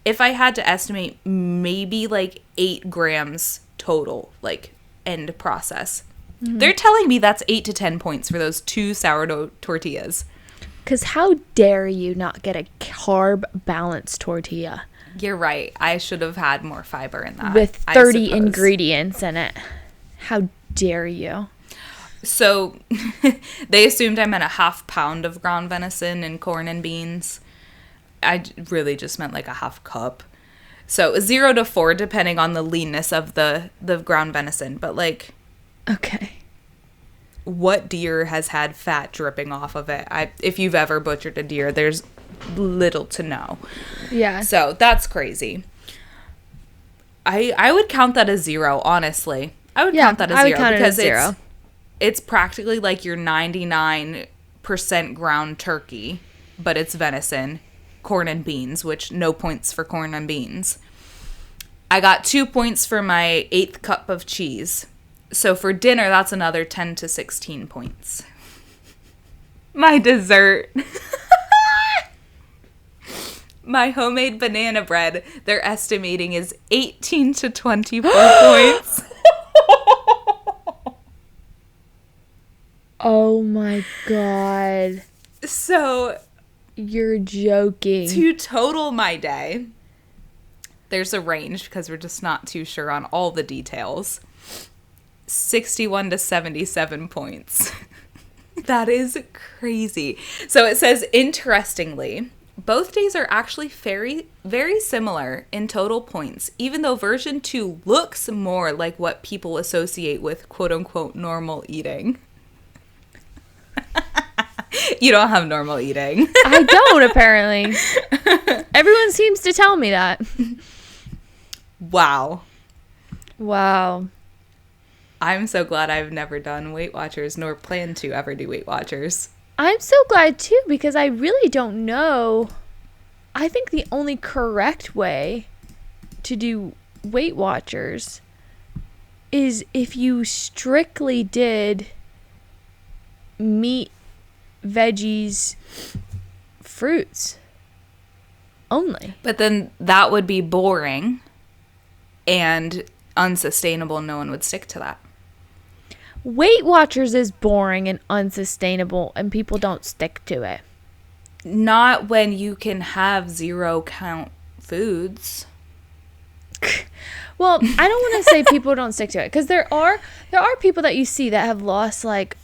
If I had to estimate, maybe like 8 grams total, like end process. They're telling me that's 8 to 10 points for those 2 sourdough tortillas. Because how dare you not get a carb-balanced tortilla? You're right. I should have had more fiber in that. With I 30 suppose. ingredients in it. How dare you? So they assumed I meant a half pound of ground venison and corn and beans. I really just meant like a half cup. So 0 to 4 depending on the leanness of the ground venison. But like, Okay. what deer has had fat dripping off of it? If you've ever butchered a deer, there's little to know. Yeah. So that's crazy. I would count that as 0, honestly. I would count that as 0 I would count because it as 0. it's practically like your 99% ground turkey, but it's venison, corn and beans, which no points for corn and beans. I got 2 points for my 1/8 cup of cheese. So for dinner, that's another 10 to 16 points. My dessert. My homemade banana bread, they're estimating is 18 to 24 points. Oh my God. So You're joking. to total my day, there's a range because we're just not too sure on all the details. 61 to 77 points. That is crazy. So it says, interestingly, both days are actually very, very similar in total points, even though version 2 looks more like what people associate with quote-unquote normal eating. You don't have normal eating. I don't, apparently. Everyone seems to tell me that. Wow. Wow. I'm so glad I've never done Weight Watchers nor plan to ever do Weight Watchers. I'm so glad too, because I really don't know. I think the only correct way to do Weight Watchers is if you strictly did meat, veggies, fruits only. But then that would be boring and unsustainable. No one would stick to that. Weight Watchers is boring and unsustainable, and people don't stick to it. Not when you can have 0 count foods. Well, I don't want to say people don't stick to it, because there are people that you see that have lost like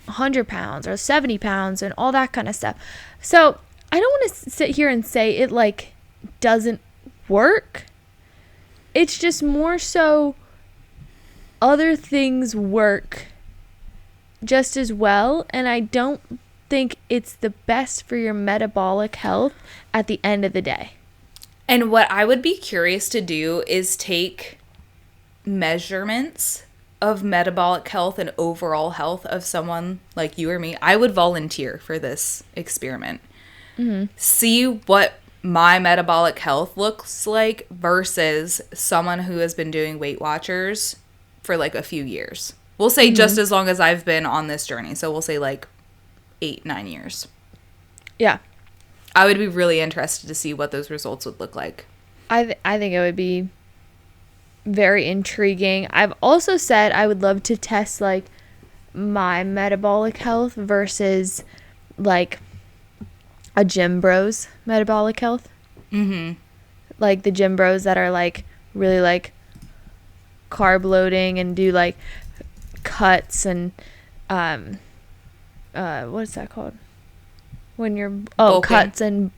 100 pounds or 70 pounds and all that kind of stuff. So I don't want to sit here and say it like doesn't work. It's just more so other things work just as well, and I don't think it's the best for your metabolic health at the end of the day. And what I would be curious to do is take measurements of metabolic health and overall health of someone like you or me, I would volunteer for this experiment. See what my metabolic health looks like versus someone who has been doing Weight Watchers for like a few years. We'll say just as long as I've been on this journey. So we'll say like 8-9 years. Yeah. I would be really interested to see what those results would look like. I think it would be very intriguing. I've also said I would love to test like my metabolic health versus like a gym bro's metabolic health. Like the gym bros that are like really like carb loading and do like cuts and what's that called when you're Bulking. cuts and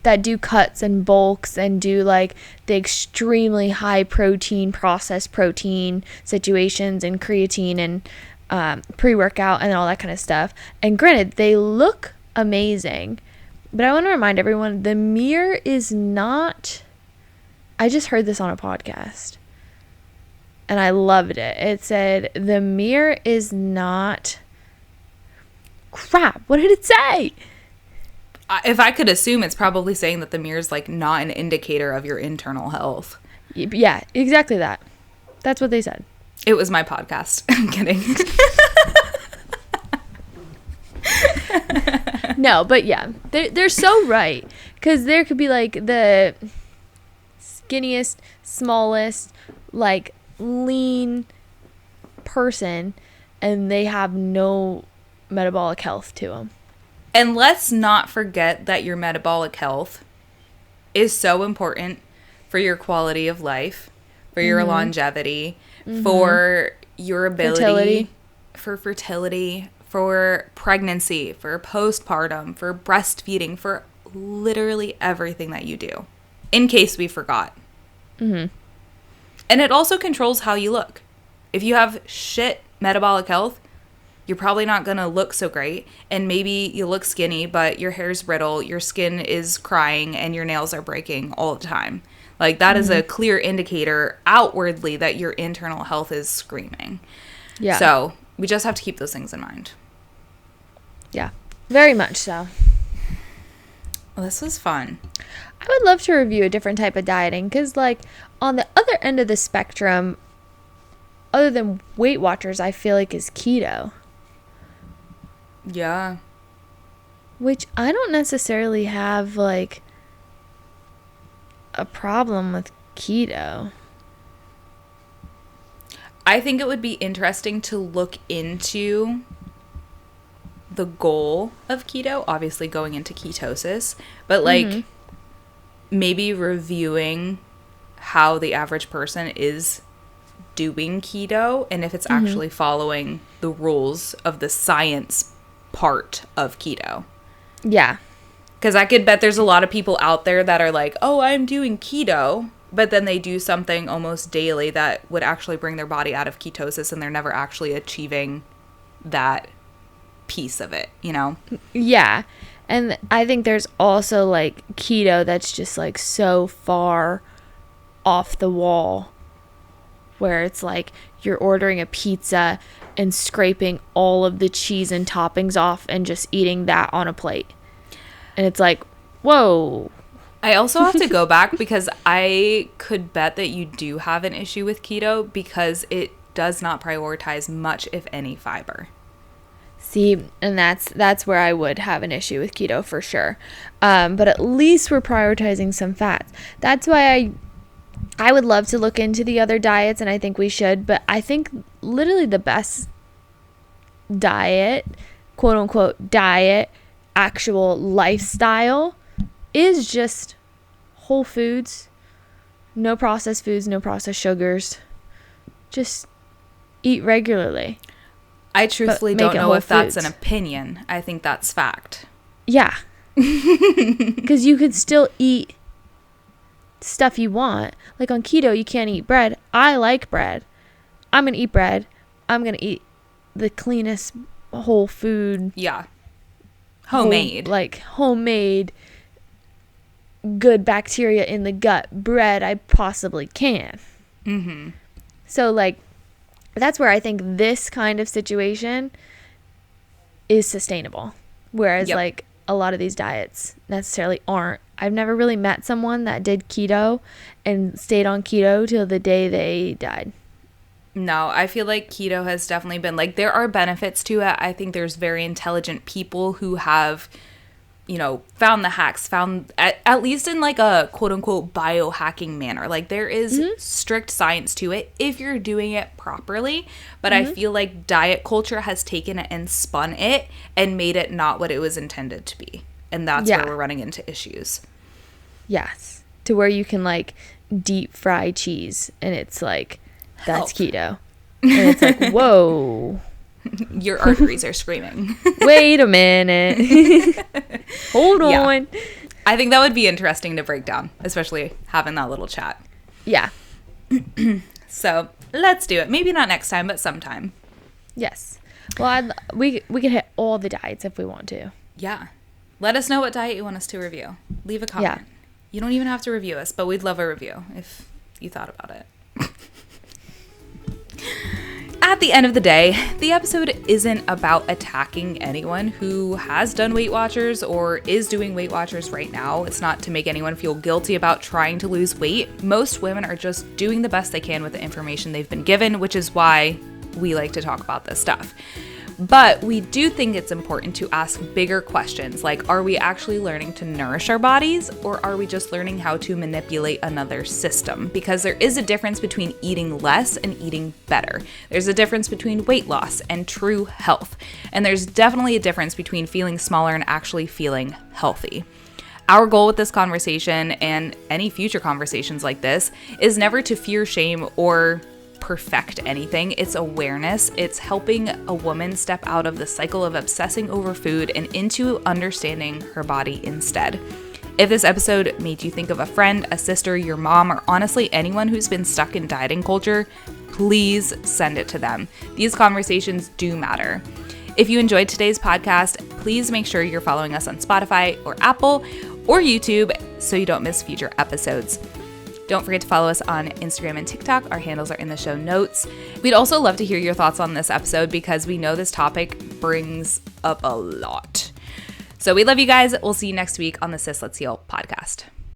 that do cuts and bulks and do like the extremely high protein processed protein situations and creatine and pre-workout and all that kind of stuff. And granted, they look amazing, but I want to remind everyone the mirror is not, I just heard this on a podcast and I loved it. It said the mirror is not, crap, what did it say? If I could assume, it's probably saying that the mirror is like not an indicator of your internal health. Yeah, exactly that. That's what they said. It was my podcast. I'm kidding. No, but yeah, they're so right. Because there could be like the skinniest, smallest, like lean person, and they have no metabolic health to them. And let's not forget that your metabolic health is so important for your quality of life, for your longevity, for your ability, for fertility, for pregnancy, for postpartum, for breastfeeding, for literally everything that you do, in case we forgot. And it also controls how you look. If you have shit metabolic health, you're probably not going to look so great. And maybe you look skinny, but your hair's brittle, your skin is crying, and your nails are breaking all the time. Like, that is a clear indicator outwardly that your internal health is screaming. Yeah. So we just have to keep those things in mind. Yeah, very much so. Well, this was fun. I would love to review a different type of dieting because, like, on the other end of the spectrum, other than Weight Watchers, I feel like is keto. Yeah. Which I don't necessarily have, like, a problem with keto. I think it would be interesting to look into the goal of keto, obviously going into ketosis, but like maybe reviewing how the average person is doing keto and if it's actually following the rules of the science part of keto. Yeah. Because I could bet there's a lot of people out there that are like, oh, I'm doing keto, but then they do something almost daily that would actually bring their body out of ketosis and they're never actually achieving that piece of it, you know? Yeah. And I think there's also, like, keto that's just, like, so far off the wall where it's like you're ordering a pizza and scraping all of the cheese and toppings off and just eating that on a plate. And it's like, whoa. I also have to go back because I could bet that you do have an issue with keto because it does not prioritize much, if any, fiber. See, and that's where I would have an issue with keto for sure. But at least we're prioritizing some fats. That's why I would love to look into the other diets, and I think we should. But I think literally the best diet, quote unquote diet, actual lifestyle is just whole foods, no processed foods, no processed sugars. Just eat regularly. I truthfully don't know if that's an opinion. I think that's fact. Yeah. Because you could still eat stuff you want. Like on keto, you can't eat bread. I like bread. I'm going to eat bread. I'm going to eat the cleanest whole food. Yeah. Homemade. Homemade, good bacteria in the gut bread I possibly can. So, like, that's where I think this kind of situation is sustainable. Whereas Yep. like a lot of these diets necessarily aren't. I've never really met someone that did keto and stayed on keto till the day they died. No, I feel like keto has definitely been like, there are benefits to it. I think there's very intelligent people who have, found the hacks, found at least in like a quote unquote biohacking manner. Like there is strict science to it if you're doing it properly. But I feel like diet culture has taken it and spun it and made it not what it was intended to be. And that's where we're running into issues. Yes. To where you can like deep fry cheese and it's like, that's keto. And it's like, whoa. Your arteries are screaming. Wait a minute. Hold on. I think that would be interesting to break down, especially having that little chat. Yeah. So let's do it. Maybe not next time, but sometime. Yes. Well, we could hit all the diets if we want to. Yeah. Let us know what diet you want us to review. Leave a comment. Yeah. You don't even have to review us, but we'd love a review if you thought about it. At the end of the day, the episode isn't about attacking anyone who has done Weight Watchers or is doing Weight Watchers right now. It's not to make anyone feel guilty about trying to lose weight. Most women are just doing the best they can with the information they've been given, which is why we like to talk about this stuff. But we do think it's important to ask bigger questions, like, are we actually learning to nourish our bodies, or are we just learning how to manipulate another system? Because there is a difference between eating less and eating better. There's a difference between weight loss and true health. And there's definitely a difference between feeling smaller and actually feeling healthy. Our goal with this conversation and any future conversations like this is never to fear, shame, or perfect anything. It's awareness. It's helping a woman step out of the cycle of obsessing over food and into understanding her body instead. If this episode made you think of a friend, a sister, your mom, or honestly anyone who's been stuck in dieting culture, please send it to them. These conversations do matter. If you enjoyed today's podcast, please make sure you're following us on Spotify or Apple or YouTube so you don't miss future episodes. Don't forget to follow us on Instagram and TikTok. Our handles are in the show notes. We'd also love to hear your thoughts on this episode because we know this topic brings up a lot. So we love you guys. We'll see you next week on the Sis Let's Heal podcast.